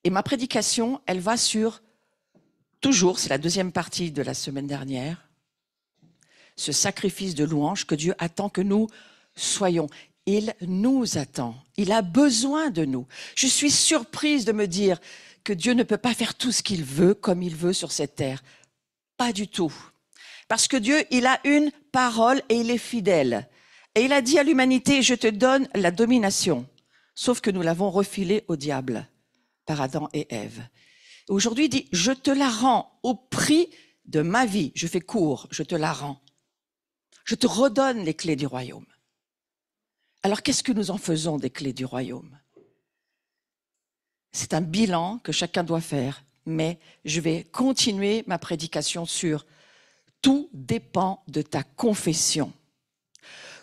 Et ma prédication, elle va sur, toujours, c'est la deuxième partie de la semaine dernière, ce sacrifice de louange que Dieu attend que nous soyons. Il nous attend. Il a besoin de nous. Je suis surprise de me dire que Dieu ne peut pas faire tout ce qu'il veut comme il veut sur cette terre. Pas du tout. Parce que Dieu, il a une parole et il est fidèle. Et il a dit à l'humanité, je te donne la domination. Sauf que nous l'avons refilée au diable par Adam et Ève. Aujourd'hui, il dit, je te la rends au prix de ma vie. Je fais court, je te la rends. Je te redonne les clés du royaume. Alors, qu'est-ce que nous en faisons des clés du royaume? C'est un bilan que chacun doit faire, mais je vais continuer ma prédication sur tout dépend de ta confession.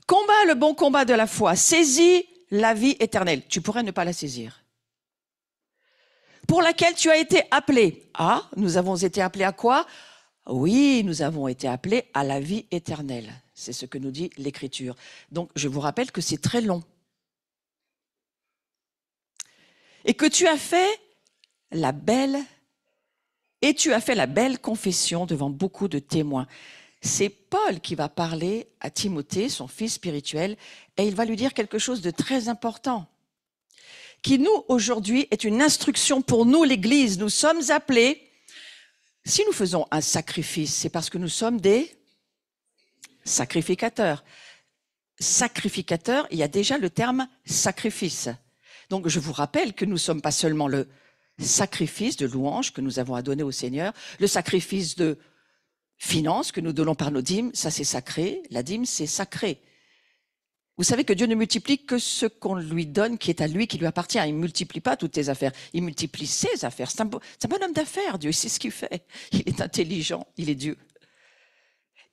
Combat le bon combat de la foi, saisis la vie éternelle. Tu pourrais ne pas la saisir. Pour laquelle tu as été appelé. Ah, nous avons été appelés à quoi? Oui, nous avons été appelés à la vie éternelle. C'est ce que nous dit l'Écriture. Donc, je vous rappelle que c'est très long. Et que tu as fait la belle confession devant beaucoup de témoins. C'est Paul qui va parler à Timothée, son fils spirituel, et il va lui dire quelque chose de très important, qui nous, aujourd'hui, est une instruction pour nous, l'Église. Nous sommes appelés, si nous faisons un sacrifice, c'est parce que nous sommes des sacrificateurs. Sacrificateur, il y a déjà le terme sacrifice. Donc, je vous rappelle que nous ne sommes pas seulement le sacrifice de louange que nous avons à donner au Seigneur, le sacrifice de finances que nous donnons par nos dîmes, ça c'est sacré, la dîme c'est sacré. Vous savez que Dieu ne multiplie que ce qu'on lui donne, qui est à lui, qui lui appartient. Il ne multiplie pas toutes tes affaires, il multiplie ses affaires. C'est un bon homme d'affaires, Dieu, c'est ce qu'il fait. Il est intelligent, il est Dieu.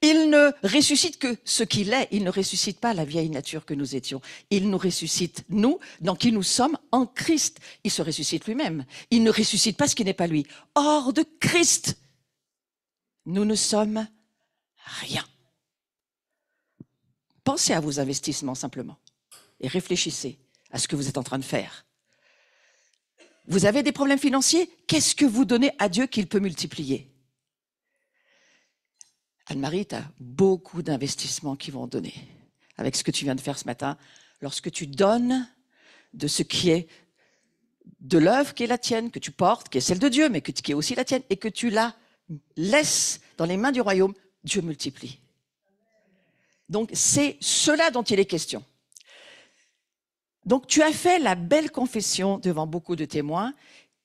Il ne ressuscite que ce qu'il est, il ne ressuscite pas la vieille nature que nous étions. Il nous ressuscite, nous, dans qui nous sommes en Christ. Il se ressuscite lui-même. Il ne ressuscite pas ce qui n'est pas lui. Hors de Christ, nous ne sommes rien. Pensez à vos investissements simplement et réfléchissez à ce que vous êtes en train de faire. Vous avez des problèmes financiers? Qu'est-ce que vous donnez à Dieu qu'il peut multiplier? Anne-Marie, tu as beaucoup d'investissements qui vont donner. Avec ce que tu viens de faire ce matin, lorsque tu donnes de ce qui est de l'œuvre qui est la tienne, que tu portes, qui est celle de Dieu, mais qui est aussi la tienne, et que tu la laisses dans les mains du royaume, Dieu multiplie. Donc, c'est cela dont il est question. Donc, tu as fait la belle confession devant beaucoup de témoins,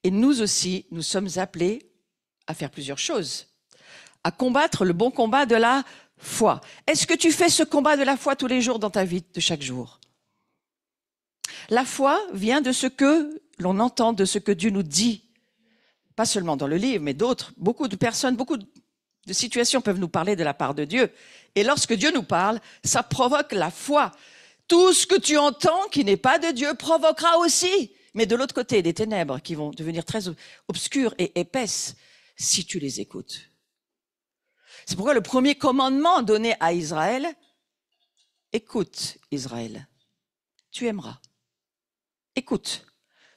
et nous aussi, nous sommes appelés à faire plusieurs choses. À combattre le bon combat de la foi. Est-ce que tu fais ce combat de la foi tous les jours dans ta vie de chaque jour? La foi vient de ce que l'on entend, de ce que Dieu nous dit. Pas seulement dans le livre, mais d'autres. Beaucoup de personnes, beaucoup de situations peuvent nous parler de la part de Dieu. Et lorsque Dieu nous parle, ça provoque la foi. Tout ce que tu entends qui n'est pas de Dieu provoquera aussi. Mais de l'autre côté, des ténèbres qui vont devenir très obscures et épaisses si tu les écoutes. C'est pourquoi le premier commandement donné à Israël, écoute Israël, tu aimeras. Écoute.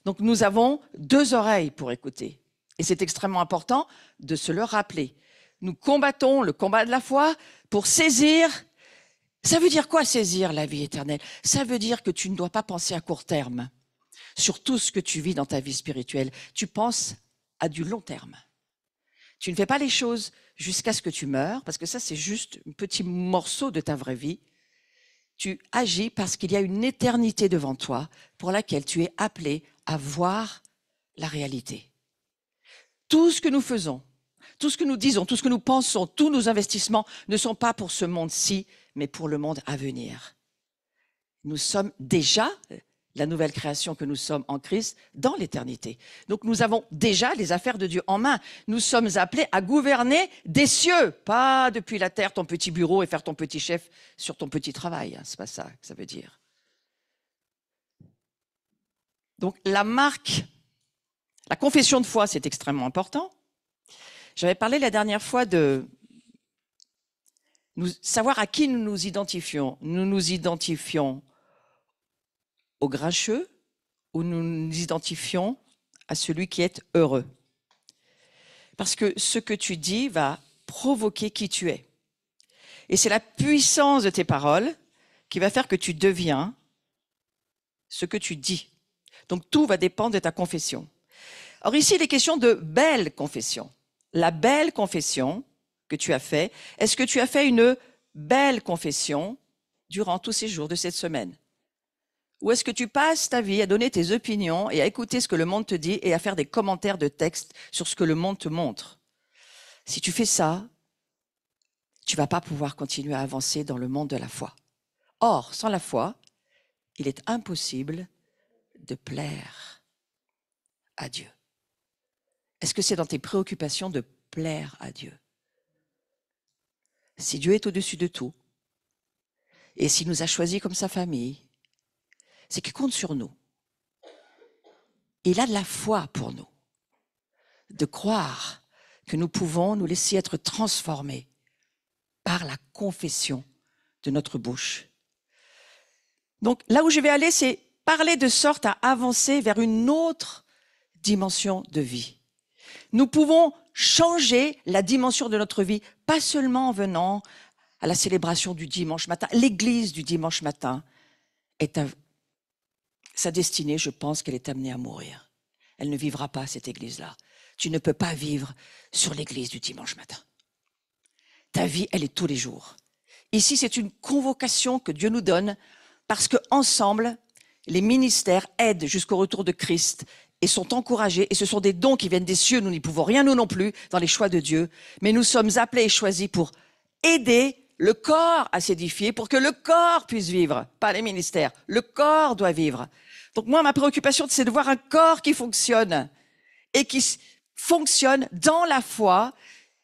Donc nous avons deux oreilles pour écouter. Et c'est extrêmement important de se le rappeler. Nous combattons le combat de la foi pour saisir. Ça veut dire quoi saisir la vie éternelle? Ça veut dire que tu ne dois pas penser à court terme sur tout ce que tu vis dans ta vie spirituelle. Tu penses à du long terme. Tu ne fais pas les choses jusqu'à ce que tu meurs, parce que ça, c'est juste un petit morceau de ta vraie vie. Tu agis parce qu'il y a une éternité devant toi pour laquelle tu es appelé à voir la réalité. Tout ce que nous faisons, tout ce que nous disons, tout ce que nous pensons, tous nos investissements ne sont pas pour ce monde-ci, mais pour le monde à venir. Nous sommes déjà la nouvelle création que nous sommes en Christ dans l'éternité. Donc nous avons déjà les affaires de Dieu en main. Nous sommes appelés à gouverner des cieux, pas depuis la terre ton petit bureau et faire ton petit chef sur ton petit travail. C'est pas ça que ça veut dire. Donc la confession de foi, c'est extrêmement important. J'avais parlé la dernière fois de savoir à qui nous nous identifions. Nous nous identifions aux grincheux ou nous nous identifions à celui qui est heureux. Parce que ce que tu dis va provoquer qui tu es. Et c'est la puissance de tes paroles qui va faire que tu deviens ce que tu dis. Donc tout va dépendre de ta confession. Or ici, il est question de belle confession. La belle confession que tu as fait, est-ce que tu as fait une belle confession durant tous ces jours de cette semaine? Ou est-ce que tu passes ta vie à donner tes opinions et à écouter ce que le monde te dit et à faire des commentaires de texte sur ce que le monde te montre? Si tu fais ça, tu vas pas pouvoir continuer à avancer dans le monde de la foi. Or, sans la foi, il est impossible de plaire à Dieu. Est-ce que c'est dans tes préoccupations de plaire à Dieu? Si Dieu est au-dessus de tout, et s'il nous a choisis comme sa famille, c'est qu'il compte sur nous. Il a de la foi pour nous, de croire que nous pouvons nous laisser être transformés par la confession de notre bouche. Donc là où je vais aller, c'est parler de sorte à avancer vers une autre dimension de vie. Nous pouvons changer la dimension de notre vie, pas seulement en venant à la célébration du dimanche matin. L'église du dimanche matin sa destinée, je pense qu'elle est amenée à mourir. Elle ne vivra pas, cette église-là. Tu ne peux pas vivre sur l'église du dimanche matin. Ta vie, elle est tous les jours. Ici, c'est une convocation que Dieu nous donne parce qu'ensemble, les ministères aident jusqu'au retour de Christ et sont encouragés. Et ce sont des dons qui viennent des cieux. Nous n'y pouvons rien, nous non plus, dans les choix de Dieu. Mais nous sommes appelés et choisis pour aider le corps à s'édifier, pour que le corps puisse vivre, pas les ministères. Le corps doit vivre. Donc moi, ma préoccupation, c'est de voir un corps qui fonctionne et qui fonctionne dans la foi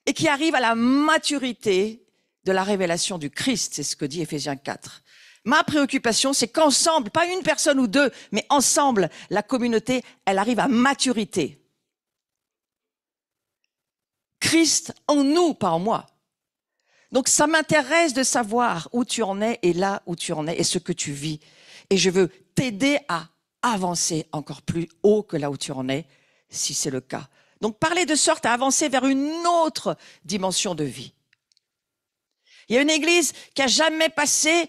et qui arrive à la maturité de la révélation du Christ. C'est ce que dit Éphésiens 4. Ma préoccupation, c'est qu'ensemble, pas une personne ou deux, mais ensemble, la communauté, elle arrive à maturité. Christ en nous, pas en moi. Donc ça m'intéresse de savoir où tu en es et là où tu en es et ce que tu vis. Et je veux t'aider à avancer encore plus haut que là où tu en es, si c'est le cas. Donc parler de sorte à avancer vers une autre dimension de vie. Il y a une église qui a jamais passé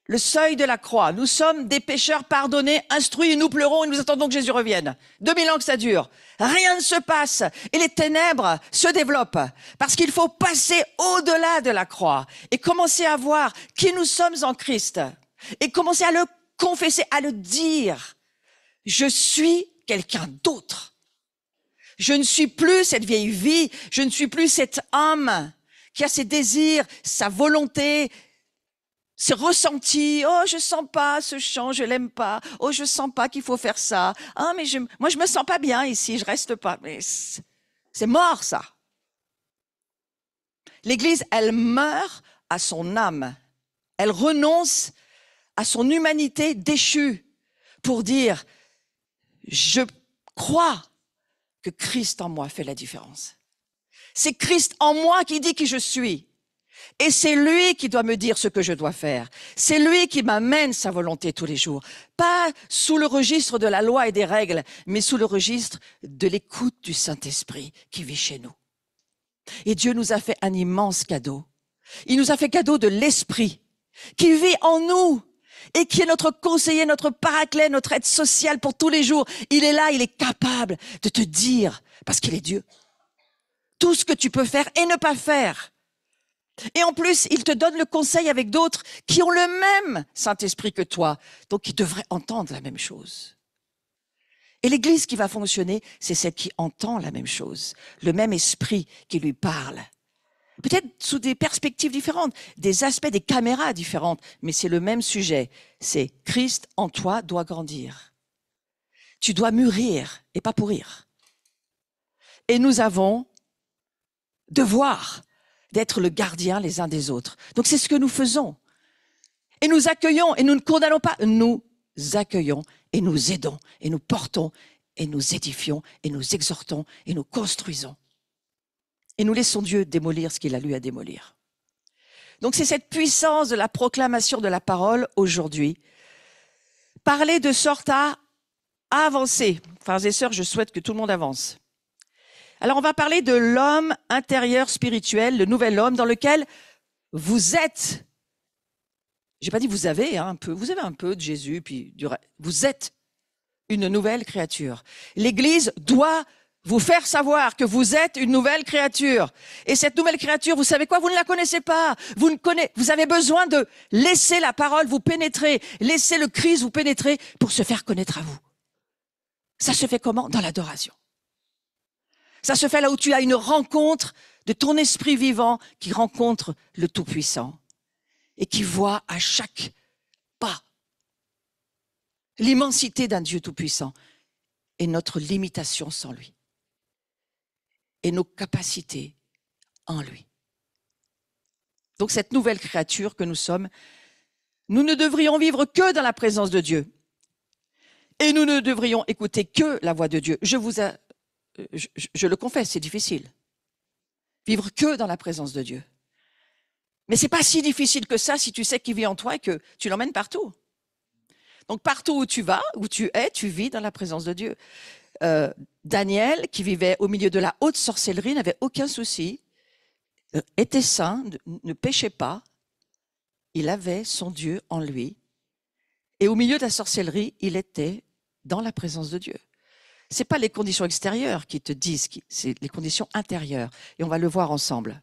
le seuil de la croix. Nous sommes des pécheurs pardonnés, instruits, et nous pleurons et nous attendons que Jésus revienne. 2000 ans que ça dure. Rien ne se passe et les ténèbres se développent parce qu'il faut passer au-delà de la croix et commencer à voir qui nous sommes en Christ et commencer à le confesser, à le dire. Je suis quelqu'un d'autre. Je ne suis plus cette vieille vie, je ne suis plus cet homme qui a ses désirs, sa volonté, ses ressentis. Oh, je sens pas ce chant, je l'aime pas. Oh, je sens pas qu'il faut faire ça. Ah, mais moi, je me sens pas bien ici, je reste pas. Mais c'est mort, ça. L'Église, elle meurt à son âme. Elle renonce à son humanité déchue pour dire, je crois que Christ en moi fait la différence. C'est Christ en moi qui dit qui je suis. Et c'est lui qui doit me dire ce que je dois faire. C'est lui qui m'amène sa volonté tous les jours. Pas sous le registre de la loi et des règles, mais sous le registre de l'écoute du Saint-Esprit qui vit chez nous. Et Dieu nous a fait un immense cadeau. Il nous a fait cadeau de l'Esprit qui vit en nous et qui est notre conseiller, notre paraclet, notre aide sociale pour tous les jours. Il est là, il est capable de te dire, parce qu'il est Dieu, tout ce que tu peux faire et ne pas faire. Et en plus, il te donne le conseil avec d'autres qui ont le même Saint-Esprit que toi, donc qui devraient entendre la même chose. Et l'Église qui va fonctionner, c'est celle qui entend la même chose, le même esprit qui lui parle. Peut-être sous des perspectives différentes, des aspects, des caméras différentes, mais c'est le même sujet. C'est Christ en toi doit grandir. Tu dois mûrir et pas pourrir. Et nous avons devoir d'être le gardien les uns des autres. Donc c'est ce que nous faisons. Et nous accueillons et nous ne condamnons pas. Nous accueillons et nous aidons et nous portons et nous édifions et nous exhortons et nous construisons. Et nous laissons Dieu démolir ce qu'il a lui à démolir. Donc c'est cette puissance de la proclamation de la parole aujourd'hui. Parler de sorte à avancer. Frères et sœurs, je souhaite que tout le monde avance. Alors, on va parler de l'homme intérieur spirituel, le nouvel homme dans lequel vous êtes. J'ai pas dit vous avez un peu. Vous avez un peu de Jésus, puis vous êtes une nouvelle créature. L'Église doit vous faire savoir que vous êtes une nouvelle créature. Et cette nouvelle créature, vous savez quoi? Vous ne la connaissez pas. Vous avez besoin de laisser la parole vous pénétrer, laisser le Christ vous pénétrer pour se faire connaître à vous. Ça se fait comment? Dans l'adoration. Ça se fait là où tu as une rencontre de ton esprit vivant qui rencontre le Tout-Puissant et qui voit à chaque pas l'immensité d'un Dieu Tout-Puissant et notre limitation sans lui et nos capacités en lui. Donc cette nouvelle créature que nous sommes, nous ne devrions vivre que dans la présence de Dieu et nous ne devrions écouter que la voix de Dieu. Je le confesse, c'est difficile. Vivre que dans la présence de Dieu. Mais c'est pas si difficile que ça si tu sais qu'il vit en toi et que tu l'emmènes partout. Donc partout où tu vas, où tu es, tu vis dans la présence de Dieu. Daniel, qui vivait au milieu de la haute sorcellerie, n'avait aucun souci, était saint, ne péchait pas. Il avait son Dieu en lui. Et au milieu de la sorcellerie, il était dans la présence de Dieu. C'est pas les conditions extérieures qui te disent, c'est les conditions intérieures. Et on va le voir ensemble.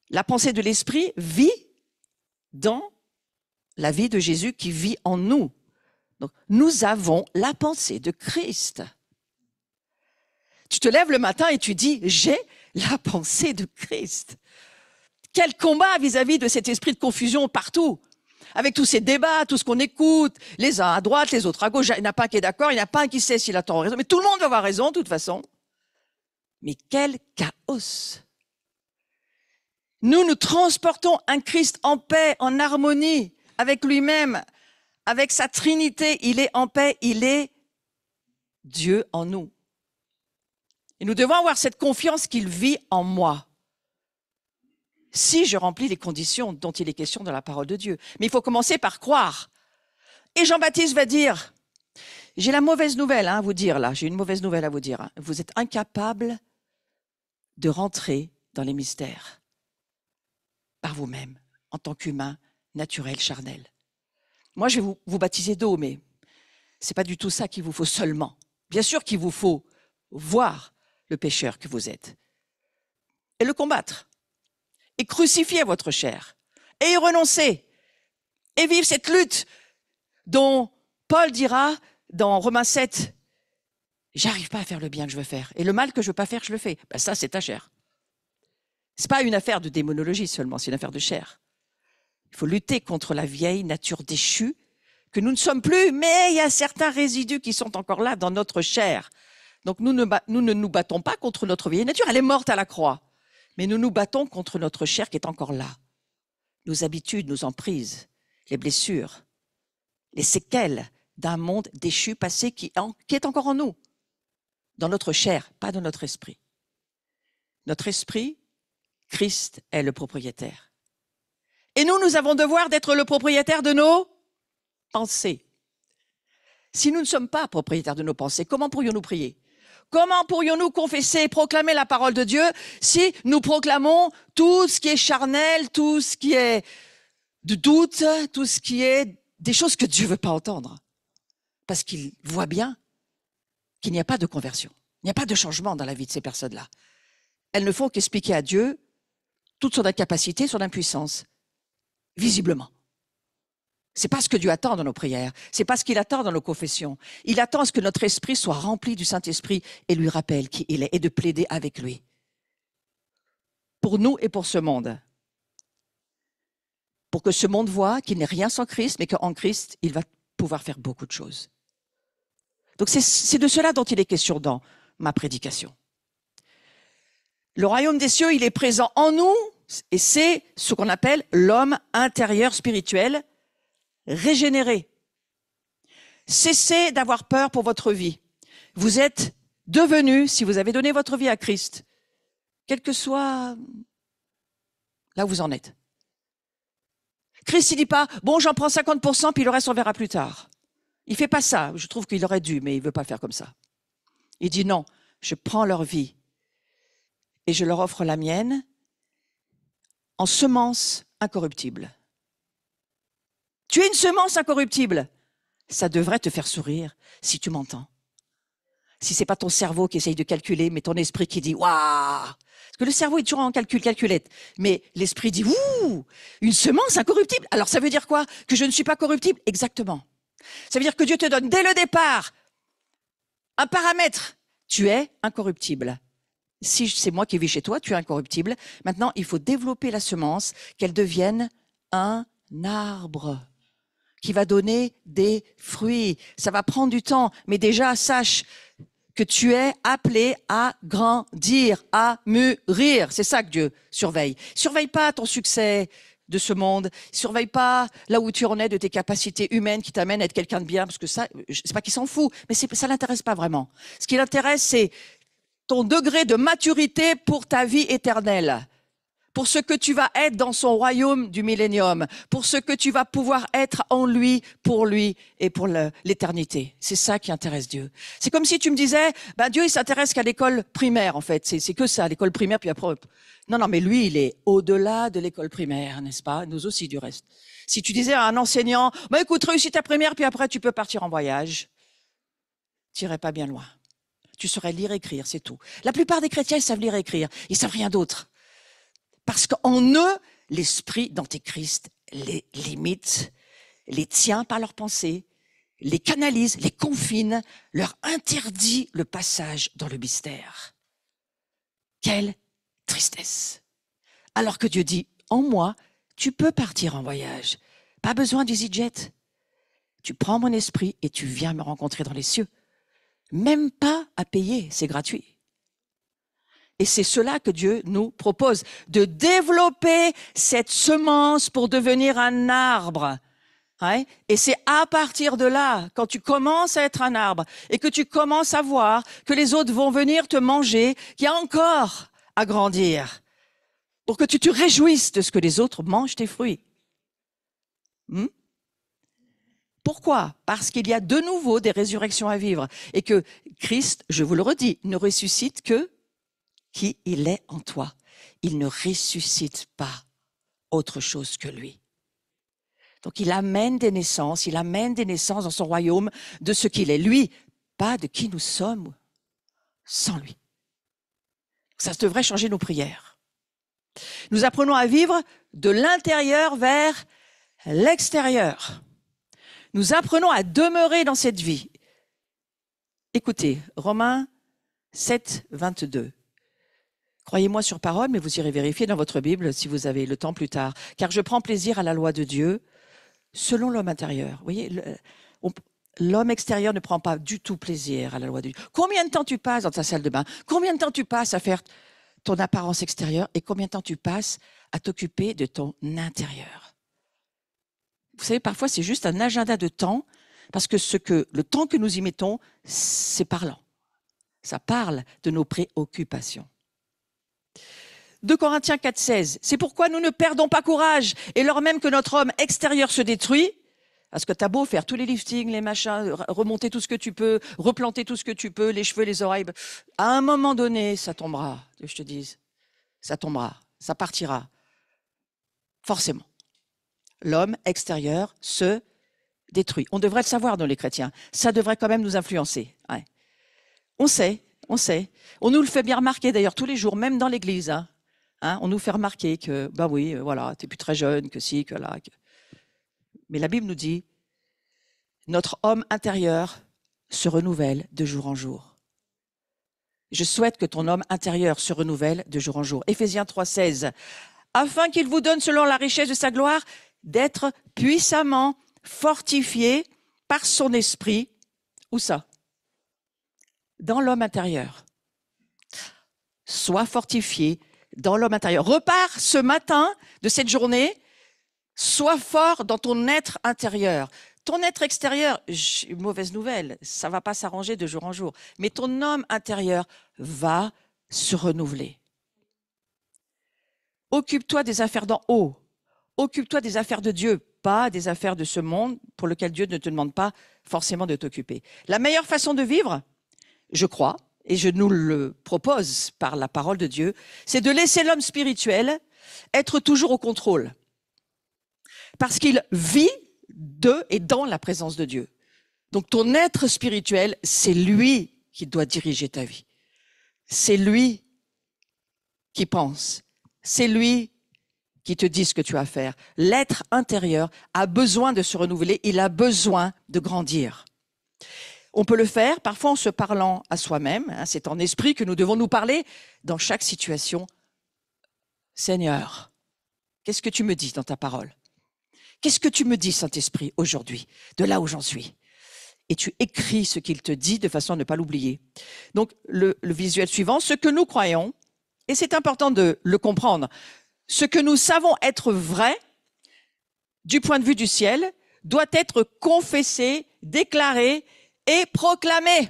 La pensée de l'esprit vit dans la vie de Jésus qui vit en nous. Donc, nous avons la pensée de Christ. Tu te lèves le matin et tu dis, j'ai la pensée de Christ. Quel combat vis-à-vis de cet esprit de confusion partout. Avec tous ces débats, tout ce qu'on écoute, les uns à droite, les autres à gauche, il n'y en a pas un qui est d'accord, il n'y en a pas un qui sait s'il a tort ou raison, mais tout le monde va avoir raison de toute façon. Mais quel chaos! Nous nous transportons un Christ en paix, en harmonie avec lui-même, avec sa Trinité. Il est en paix, il est Dieu en nous. Et nous devons avoir cette confiance qu'il vit en moi. Si je remplis les conditions dont il est question dans la parole de Dieu. Mais il faut commencer par croire. Et Jean-Baptiste va dire, j'ai la mauvaise nouvelle à vous dire là, j'ai une mauvaise nouvelle à vous dire. Vous êtes incapable de rentrer dans les mystères par vous-même, en tant qu'humain, naturel, charnel. Moi, je vais vous baptiser d'eau, mais c'est pas du tout ça qu'il vous faut seulement. Bien sûr qu'il vous faut voir le pécheur que vous êtes et le combattre. Et crucifier votre chair, et y renoncer, et vivre cette lutte dont Paul dira dans Romains 7, j'arrive pas à faire le bien que je veux faire, et le mal que je veux pas faire, je le fais. Ben ça, c'est ta chair. C'est pas une affaire de démonologie seulement, c'est une affaire de chair. Il faut lutter contre la vieille nature déchue, que nous ne sommes plus, mais il y a certains résidus qui sont encore là dans notre chair. Donc nous ne nous battons pas contre notre vieille nature, elle est morte à la croix. Mais nous nous battons contre notre chair qui est encore là. Nos habitudes, nos emprises, les blessures, les séquelles d'un monde déchu, passé, qui est encore en nous. Dans notre chair, pas dans notre esprit. Notre esprit, Christ est le propriétaire. Et nous avons devoir d'être le propriétaire de nos pensées. Si nous ne sommes pas propriétaires de nos pensées, comment pourrions-nous prier ? Comment pourrions-nous confesser et proclamer la parole de Dieu si nous proclamons tout ce qui est charnel, tout ce qui est de doute, tout ce qui est des choses que Dieu ne veut pas entendre? Parce qu'il voit bien qu'il n'y a pas de conversion, il n'y a pas de changement dans la vie de ces personnes-là. Elles ne font qu'expliquer à Dieu toute son incapacité, son impuissance, visiblement. C'est pas ce que Dieu attend dans nos prières. C'est pas ce qu'il attend dans nos confessions. Il attend à ce que notre esprit soit rempli du Saint-Esprit et lui rappelle qui il est et de plaider avec lui. Pour nous et pour ce monde. Pour que ce monde voit qu'il n'est rien sans Christ, mais qu'en Christ, il va pouvoir faire beaucoup de choses. Donc c'est de cela dont il est question dans ma prédication. Le royaume des cieux, il est présent en nous et c'est ce qu'on appelle l'homme intérieur spirituel régénéré. Cessez d'avoir peur pour votre vie. Vous êtes devenu, si vous avez donné votre vie à Christ, quel que soit là où vous en êtes. Christ, il dit pas, bon, j'en prends 50%, puis le reste, on verra plus tard. Il fait pas ça. Je trouve qu'il aurait dû, mais il veut pas faire comme ça. Il dit non, je prends leur vie et je leur offre la mienne en semence incorruptible. Tu es une semence incorruptible. Ça devrait te faire sourire si tu m'entends. Si c'est pas ton cerveau qui essaye de calculer, mais ton esprit qui dit « Waouh !» Parce que le cerveau est toujours en calculette. Mais l'esprit dit « Ouh ! Une semence incorruptible !» Alors ça veut dire quoi? Que je ne suis pas corruptible? Exactement. Ça veut dire que Dieu te donne dès le départ un paramètre. Tu es incorruptible. Si c'est moi qui vis chez toi, tu es incorruptible. Maintenant, il faut développer la semence, qu'elle devienne un arbre qui va donner des fruits. Ça va prendre du temps, mais déjà, sache que tu es appelé à grandir, à mûrir. C'est ça que Dieu surveille. Surveille pas ton succès de ce monde. Surveille pas là où tu en es de tes capacités humaines qui t'amènent à être quelqu'un de bien, parce que ça, c'est pas qu'il s'en fout, mais ça l'intéresse pas vraiment. Ce qui l'intéresse, c'est ton degré de maturité pour ta vie éternelle, pour ce que tu vas être dans son royaume du millénium, pour ce que tu vas pouvoir être en lui et pour l'éternité. C'est ça qui intéresse Dieu. C'est comme si tu me disais, Dieu, il s'intéresse qu'à l'école primaire, en fait. C'est que ça, l'école primaire, puis après... Non, mais lui, il est au-delà de l'école primaire, n'est-ce pas? Nous aussi, du reste. Si tu disais à un enseignant, écoute, réussis ta primaire, puis après, tu peux partir en voyage, tu n'irais pas bien loin. Tu saurais lire et écrire, c'est tout. La plupart des chrétiens, ils savent lire et écrire. Ils savent rien d'autre. Parce qu'en eux, l'esprit d'Antéchrist les limite, les tient par leurs pensées, les canalise, les confine, leur interdit le passage dans le mystère. Quelle tristesse! Alors que Dieu dit, en moi, tu peux partir en voyage. Pas besoin d'EasyJet. Tu prends mon esprit et tu viens me rencontrer dans les cieux. Même pas à payer, c'est gratuit. Et c'est cela que Dieu nous propose, de développer cette semence pour devenir un arbre. Ouais. Et c'est à partir de là, quand tu commences à être un arbre et que tu commences à voir que les autres vont venir te manger, qu'il y a encore à grandir pour que tu te réjouisses de ce que les autres mangent tes fruits. Pourquoi? Parce qu'il y a de nouveau des résurrections à vivre et que Christ, je vous le redis, ne ressuscite que qui il est en toi. Il ne ressuscite pas autre chose que lui. Donc il amène des naissances dans son royaume de ce qu'il est. Lui, pas de qui nous sommes sans lui. Ça devrait changer nos prières. Nous apprenons à vivre de l'intérieur vers l'extérieur. Nous apprenons à demeurer dans cette vie. Écoutez, Romains 7, 22. Croyez-moi sur parole, mais vous irez vérifier dans votre Bible si vous avez le temps plus tard. Car je prends plaisir à la loi de Dieu selon l'homme intérieur. Vous voyez, l'homme extérieur ne prend pas du tout plaisir à la loi de Dieu. Combien de temps tu passes dans ta salle de bain? Combien de temps tu passes à faire ton apparence extérieure? Et combien de temps tu passes à t'occuper de ton intérieur? Vous savez, parfois, c'est juste un agenda de temps, parce que le temps que nous y mettons, c'est parlant. Ça parle de nos préoccupations. 2 Corinthiens 4, 16. C'est pourquoi nous ne perdons pas courage. Et lors même que notre homme extérieur se détruit, parce que t'as beau faire tous les liftings, les machins, remonter tout ce que tu peux, replanter tout ce que tu peux, les cheveux, les oreilles, à un moment donné, ça tombera, que je te dise. Ça tombera, ça partira. Forcément. L'homme extérieur se détruit. On devrait le savoir, nous les chrétiens. Ça devrait quand même nous influencer. Ouais. On sait. On nous le fait bien remarquer d'ailleurs tous les jours, même dans l'église. On nous fait remarquer que, oui, voilà, t'es plus très jeune, que si, que là. Mais la Bible nous dit, notre homme intérieur se renouvelle de jour en jour. Je souhaite que ton homme intérieur se renouvelle de jour en jour. Éphésiens 3, 16. Afin qu'il vous donne, selon la richesse de sa gloire, d'être puissamment fortifié par son esprit. Où ça? Dans l'homme intérieur. Sois fortifié dans l'homme intérieur. Repars ce matin de cette journée, sois fort dans ton être intérieur. Ton être extérieur, mauvaise nouvelle, ça va pas s'arranger de jour en jour. Mais ton homme intérieur va se renouveler. Occupe-toi des affaires d'en haut, occupe-toi des affaires de Dieu, pas des affaires de ce monde pour lequel Dieu ne te demande pas forcément de t'occuper. La meilleure façon de vivre, je crois, et je nous le propose par la parole de Dieu, c'est de laisser l'homme spirituel être toujours au contrôle. Parce qu'il vit de et dans la présence de Dieu. Donc ton être spirituel, c'est lui qui doit diriger ta vie. C'est lui qui pense. C'est lui qui te dit ce que tu as à faire. L'être intérieur a besoin de se renouveler, il a besoin de grandir. On peut le faire parfois en se parlant à soi-même, hein, c'est en esprit que nous devons nous parler dans chaque situation. Seigneur, qu'est-ce que tu me dis dans ta parole? Qu'est-ce que tu me dis, Saint-Esprit, aujourd'hui, de là où j'en suis? Et tu écris ce qu'il te dit de façon à ne pas l'oublier. Donc, le visuel suivant, ce que nous croyons, et c'est important de le comprendre, ce que nous savons être vrai, du point de vue du ciel, doit être confessé, déclaré et proclamé.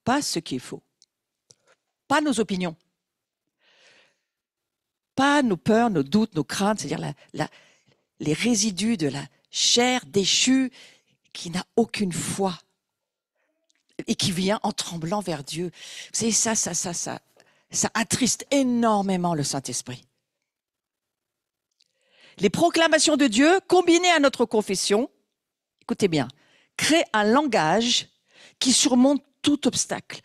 Pas ce qui est faux. Pas nos opinions. Pas nos peurs, nos doutes, nos craintes, c'est-à-dire les résidus de la chair déchue qui n'a aucune foi et qui vient en tremblant vers Dieu. Vous savez, ça attriste énormément le Saint-Esprit. Les proclamations de Dieu, combinées à notre confession, écoutez bien, créent un langage qui surmonte tout obstacle,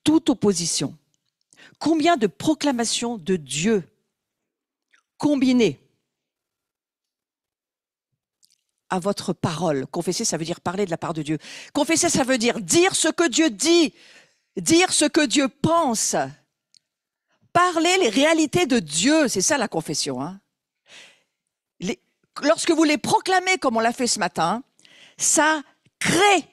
toute opposition. Combien de proclamations de Dieu combinées à votre parole? Confesser, ça veut dire parler de la part de Dieu. Confesser, ça veut dire dire ce que Dieu dit, dire ce que Dieu pense. Parler les réalités de Dieu, c'est ça la confession. Hein. Lorsque vous les proclamez comme on l'a fait ce matin, ça crée.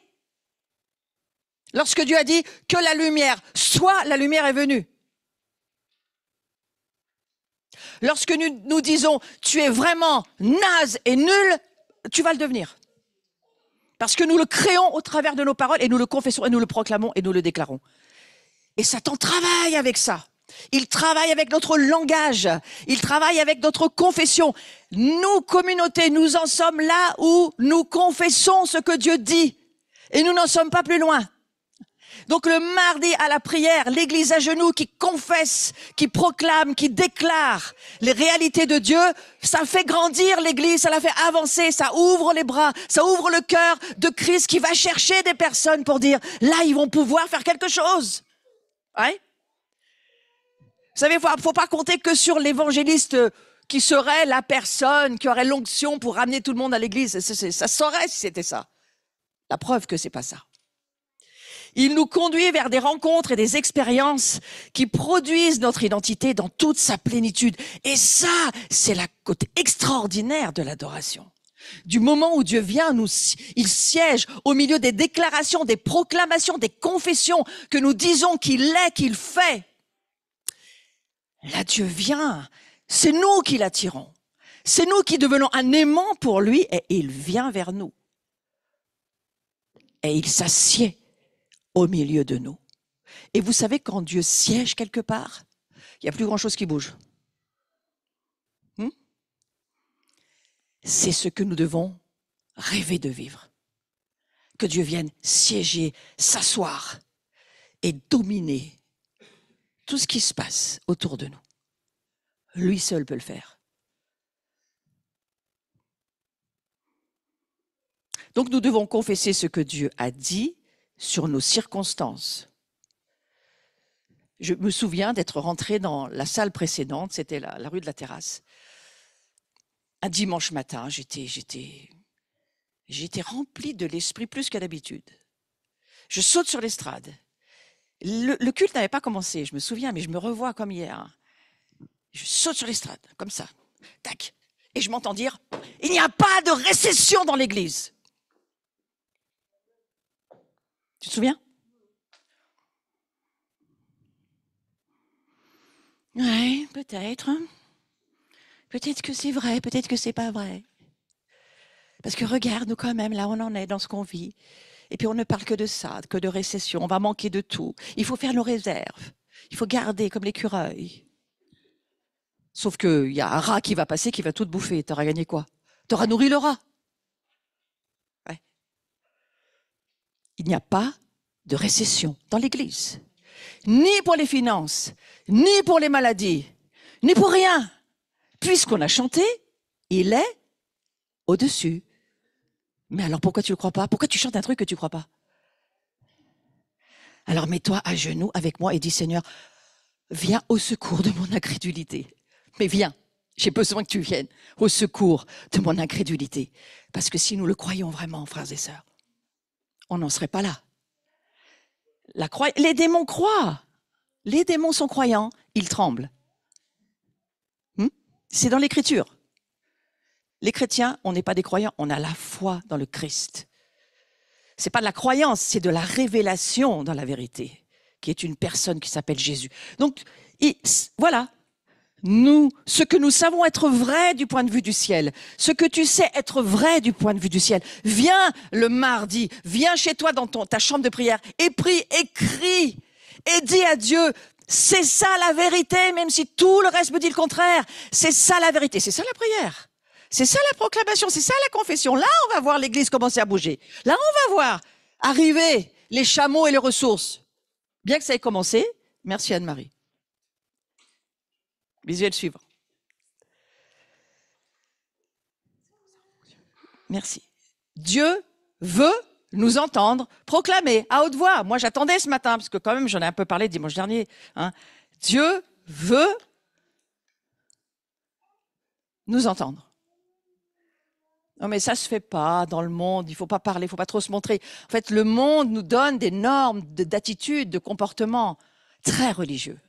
Lorsque Dieu a dit que la lumière soit, la lumière est venue. Lorsque nous disons tu es vraiment naze et nul, tu vas le devenir. Parce que nous le créons au travers de nos paroles et nous le confessons et nous le proclamons et nous le déclarons. Et Satan travaille avec ça. Il travaille avec notre langage. Il travaille avec notre confession. Nous, communauté, nous en sommes là où nous confessons ce que Dieu dit. Et nous n'en sommes pas plus loin. Donc le mardi à la prière, l'église à genoux qui confesse, qui proclame, qui déclare les réalités de Dieu, ça fait grandir l'église, ça la fait avancer, ça ouvre les bras, ça ouvre le cœur de Christ qui va chercher des personnes pour dire, là ils vont pouvoir faire quelque chose. Ouais. Vous savez, faut pas compter que sur l'évangéliste qui serait la personne qui aurait l'onction pour ramener tout le monde à l'église. Ça saurait si c'était ça. La preuve que c'est pas ça. Il nous conduit vers des rencontres et des expériences qui produisent notre identité dans toute sa plénitude. Et ça, c'est la côté extraordinaire de l'adoration. Du moment où Dieu vient, il siège au milieu des déclarations, des proclamations, des confessions que nous disons qu'il est, qu'il fait. Là, Dieu vient. C'est nous qui l'attirons. C'est nous qui devenons un aimant pour lui et il vient vers nous. Et il s'assied au milieu de nous. Et vous savez, quand Dieu siège quelque part, il n'y a plus grand-chose qui bouge. C'est ce que nous devons rêver de vivre. Que Dieu vienne siéger, s'asseoir et dominer tout ce qui se passe autour de nous. Lui seul peut le faire. Donc nous devons confesser ce que Dieu a dit sur nos circonstances. Je me souviens d'être rentré dans la salle précédente, c'était la rue de la Terrasse. Un dimanche matin, j'étais rempli de l'esprit plus qu'à d'habitude. Je saute sur l'estrade. Le culte n'avait pas commencé, je me souviens, mais je me revois comme hier. Je saute sur l'estrade, comme ça, tac, et je m'entends dire « Il n'y a pas de récession dans l'église ». Tu te souviens? Oui, peut-être. Peut-être que c'est vrai, peut-être que c'est pas vrai. Parce que regarde-nous quand même, là on en est dans ce qu'on vit. Et puis on ne parle que de ça, que de récession, on va manquer de tout. Il faut faire nos réserves. Il faut garder comme l'écureuil. Sauf qu'il y a un rat qui va passer, qui va tout te bouffer. Tu auras gagné quoi? Tu auras nourri le rat. Ouais. Il n'y a pas de récession dans l'Église. Ni pour les finances, ni pour les maladies, ni pour rien. Puisqu'on a chanté, il est au-dessus. Mais alors pourquoi tu ne le crois pas? Pourquoi tu chantes un truc que tu ne crois pas? Alors mets-toi à genoux avec moi et dis, Seigneur, viens au secours de mon incrédulité. Mais viens, j'ai besoin que tu viennes au secours de mon incrédulité. Parce que si nous le croyons vraiment, frères et sœurs, on n'en serait pas là. Les démons croient. Les démons sont croyants, ils tremblent. C'est dans l'Écriture. Les chrétiens, on n'est pas des croyants, on a la foi dans le Christ. C'est pas de la croyance, c'est de la révélation dans la vérité, qui est une personne qui s'appelle Jésus. Donc, voilà. Ce que nous savons être vrai du point de vue du ciel, ce que tu sais être vrai du point de vue du ciel, viens le mardi, viens chez toi dans ta chambre de prière et prie, écris et dis à Dieu, c'est ça la vérité, même si tout le reste me dit le contraire. C'est ça la vérité, c'est ça la prière. C'est ça la proclamation, c'est ça la confession. Là, on va voir l'Église commencer à bouger. Là, on va voir arriver les chameaux et les ressources. Bien que ça ait commencé, merci Anne-Marie. Visuel suivant. Merci. Dieu veut nous entendre proclamer à haute voix. Moi, j'attendais ce matin, parce que quand même, j'en ai un peu parlé dimanche dernier. Dieu veut nous entendre. Non, mais ça se fait pas dans le monde. Il faut pas parler, il faut pas trop se montrer. En fait, le monde nous donne des normes d'attitude, de comportement très religieux.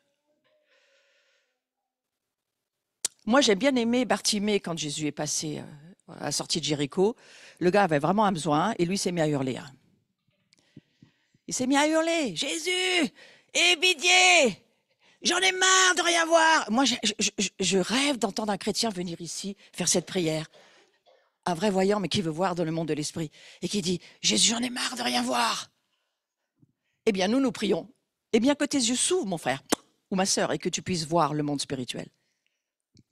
Moi, j'ai bien aimé Bartimée quand Jésus est passé à la sortie de Jéricho. Le gars avait vraiment un besoin et lui s'est mis à hurler. Il s'est mis à hurler. Jésus, aie pitié, j'en ai marre de rien voir. Moi, je rêve d'entendre un chrétien venir ici faire cette prière. Un vrai voyant, mais qui veut voir dans le monde de l'esprit. Et qui dit, Jésus, j'en ai marre de rien voir. Eh bien, nous prions. Eh bien, que tes yeux s'ouvrent, mon frère ou ma sœur, et que tu puisses voir le monde spirituel.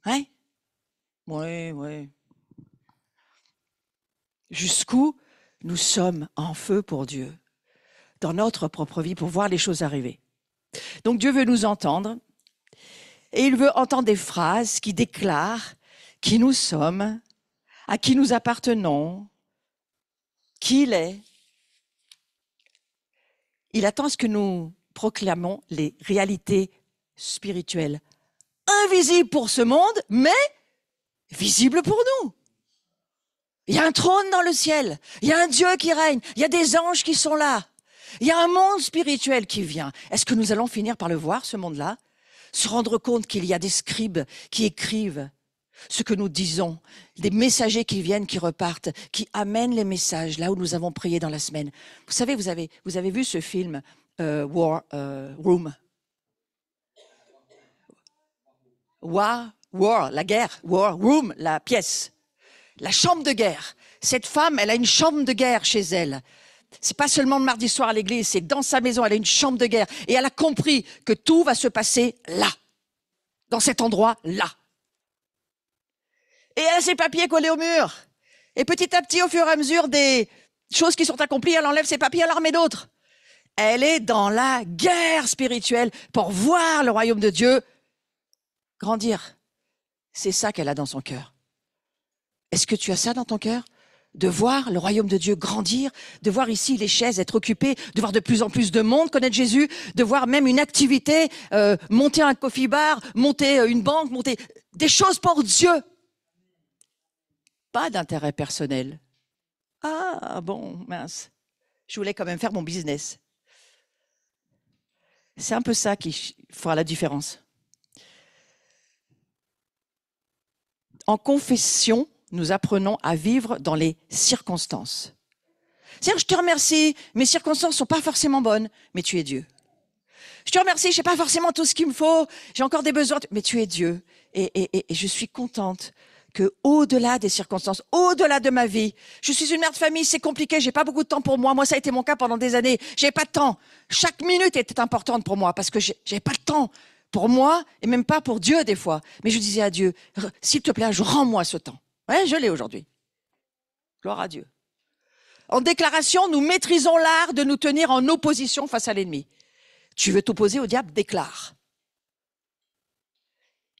Hein? Oui. Jusqu'où nous sommes en feu pour Dieu, dans notre propre vie, pour voir les choses arriver. Donc Dieu veut nous entendre, et il veut entendre des phrases qui déclarent qui nous sommes, à qui nous appartenons, qui il est. Il attend à ce que nous proclamons les réalités spirituelles, invisibles pour ce monde, mais visibles pour nous. Il y a un trône dans le ciel, il y a un Dieu qui règne, il y a des anges qui sont là, il y a un monde spirituel qui vient. Est-ce que nous allons finir par le voir, ce monde-là? Se rendre compte qu'il y a des scribes qui écrivent ce que nous disons, des messagers qui viennent, qui repartent, qui amènent les messages là où nous avons prié dans la semaine. Vous savez, vous avez vu ce film War Room? War, la guerre. War Room, la pièce. La chambre de guerre. Cette femme, elle a une chambre de guerre chez elle. C'est pas seulement le mardi soir à l'église, c'est dans sa maison, elle a une chambre de guerre. Et elle a compris que tout va se passer là. Dans cet endroit-là. Et elle a ses papiers collés au mur. Et petit à petit, au fur et à mesure des choses qui sont accomplies, elle enlève ses papiers, elle en remet d'autres. Elle est dans la guerre spirituelle pour voir le royaume de Dieu grandir. C'est ça qu'elle a dans son cœur. Est-ce que tu as ça dans ton cœur? De voir le royaume de Dieu grandir, de voir ici les chaises être occupées, de voir de plus en plus de monde connaître Jésus, de voir même une activité, monter un coffee bar, monter une banque, monter des choses pour Dieu. Pas d'intérêt personnel. Ah bon, mince. Je voulais quand même faire mon business. C'est un peu ça qui fera la différence. En confession, nous apprenons à vivre dans les circonstances. C'est-à-dire, je te remercie, mes circonstances ne sont pas forcément bonnes, mais tu es Dieu. Je te remercie, je n'ai pas forcément tout ce qu'il me faut, j'ai encore des besoins, mais tu es Dieu. Et je suis contente que au-delà des circonstances, au-delà de ma vie, je suis une mère de famille, c'est compliqué, j'ai pas beaucoup de temps pour moi. Moi, ça a été mon cas pendant des années. J'avais pas de temps. Chaque minute était importante pour moi parce que j'avais pas de temps pour moi et même pas pour Dieu des fois. Mais je disais à Dieu, s'il te plaît, rends-moi ce temps. Ouais, je l'ai aujourd'hui. Gloire à Dieu. En déclaration, nous maîtrisons l'art de nous tenir en opposition face à l'ennemi. Tu veux t'opposer au diable, déclare.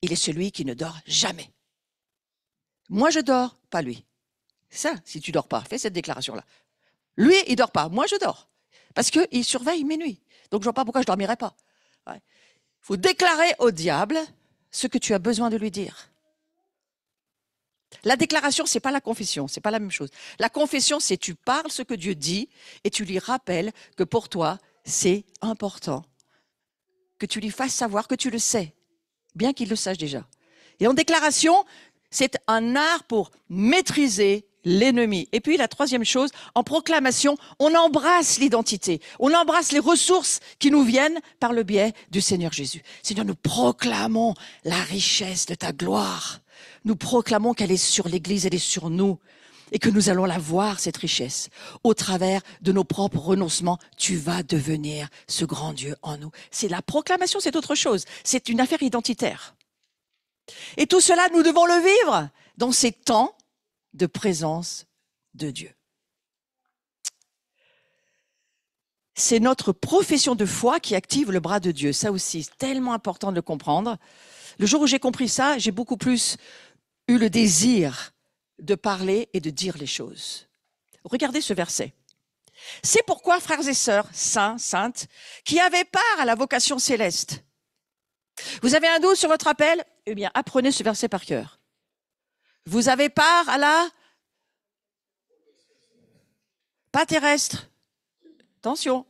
Il est celui qui ne dort jamais. Moi, je dors, pas lui. C'est ça, si tu dors pas, fais cette déclaration-là. Lui, il dort pas, moi, je dors. Parce qu'il surveille mes nuits. Donc, je vois pas pourquoi je dormirais pas. Il faut déclarer au diable ce que tu as besoin de lui dire. La déclaration, c'est pas la confession, c'est pas la même chose. La confession, c'est tu parles ce que Dieu dit et tu lui rappelles que pour toi, c'est important. Que tu lui fasses savoir que tu le sais, bien qu'il le sache déjà. Et en déclaration, c'est un art pour maîtriser l'ennemi. Et puis la troisième chose, en proclamation, on embrasse l'identité. On embrasse les ressources qui nous viennent par le biais du Seigneur Jésus. Seigneur, nous proclamons la richesse de ta gloire. Nous proclamons qu'elle est sur l'Église, elle est sur nous. Et que nous allons la voir, cette richesse. Au travers de nos propres renoncements, tu vas devenir ce grand Dieu en nous. C'est la proclamation, c'est autre chose. C'est une affaire identitaire. Et tout cela, nous devons le vivre dans ces temps de présence de Dieu. C'est notre profession de foi qui active le bras de Dieu. Ça aussi, c'est tellement important de le comprendre. Le jour où j'ai compris ça, j'ai beaucoup plus eu le désir de parler et de dire les choses. Regardez ce verset. C'est pourquoi, frères et sœurs, saints, saintes, qui avez part à la vocation céleste. Vous avez un doute sur votre appel? Eh bien, apprenez ce verset par cœur. Vous avez part à la... Pas terrestre. Attention,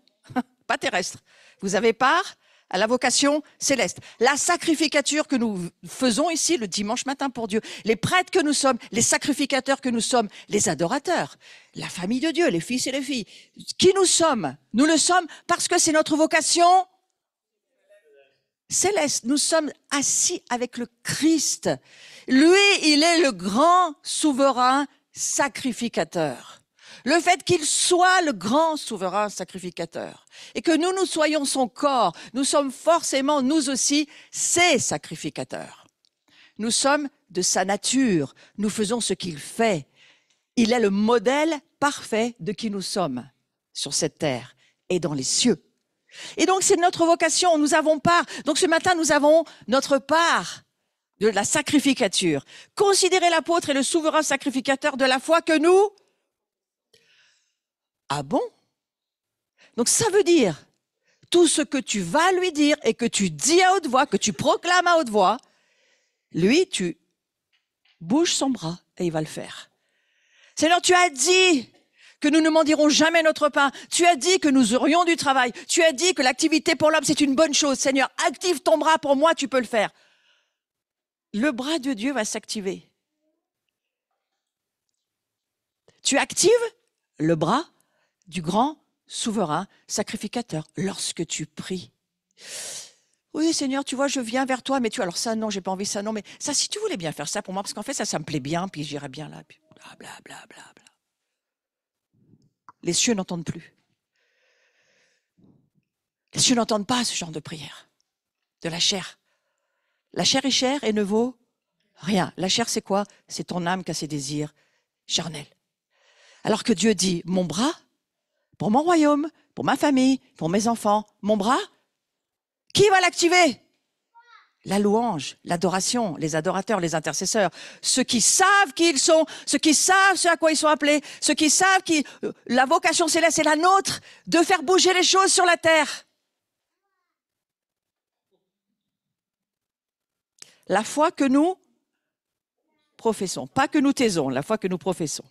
pas terrestre. Vous avez part à la vocation céleste. La sacrificature que nous faisons ici le dimanche matin pour Dieu, les prêtres que nous sommes, les sacrificateurs que nous sommes, les adorateurs, la famille de Dieu, les fils et les filles, qui nous sommes? Nous le sommes parce que c'est notre vocation céleste. Nous sommes assis avec le Christ. Lui, il est le grand souverain sacrificateur. Le fait qu'il soit le grand souverain sacrificateur et que nous soyons son corps, nous sommes forcément, nous aussi, ses sacrificateurs. Nous sommes de sa nature, nous faisons ce qu'il fait. Il est le modèle parfait de qui nous sommes sur cette terre et dans les cieux. Et donc, c'est notre vocation, nous avons part. Donc, ce matin, nous avons notre part de la sacrificature. Considérez l'apôtre et le souverain sacrificateur de la foi que nous... Ah bon? Donc, ça veut dire, tout ce que tu vas lui dire et que tu dis à haute voix, que tu proclames à haute voix, lui, tu bouges son bras et il va le faire. Seigneur, tu as dit que nous ne mendirons jamais notre pain. Tu as dit que nous aurions du travail. Tu as dit que l'activité pour l'homme, c'est une bonne chose. Seigneur, active ton bras pour moi, tu peux le faire. Le bras de Dieu va s'activer. Tu actives le bras du grand souverain sacrificateur lorsque tu pries. Oui, Seigneur, tu vois, je viens vers toi, mais tu alors ça, non, j'ai pas envie ça, non, mais ça, si tu voulais bien faire ça pour moi, parce qu'en fait, ça me plaît bien, puis j'irai bien là, puis bla, bla, bla, bla, bla. Les cieux n'entendent plus. Les cieux n'entendent pas ce genre de prière. De la chair. La chair est chère et ne vaut rien. La chair, c'est quoi? C'est ton âme qui a ses désirs charnels. Alors que Dieu dit, mon bras, pour mon royaume, pour ma famille, pour mes enfants, mon bras, qui va l'activer? La louange, l'adoration, les adorateurs, les intercesseurs, ceux qui savent qui ils sont, ceux qui savent ce à quoi ils sont appelés, ceux qui savent que la vocation céleste est la nôtre, de faire bouger les choses sur la terre. La foi que nous professons, pas que nous taisons, la foi que nous professons.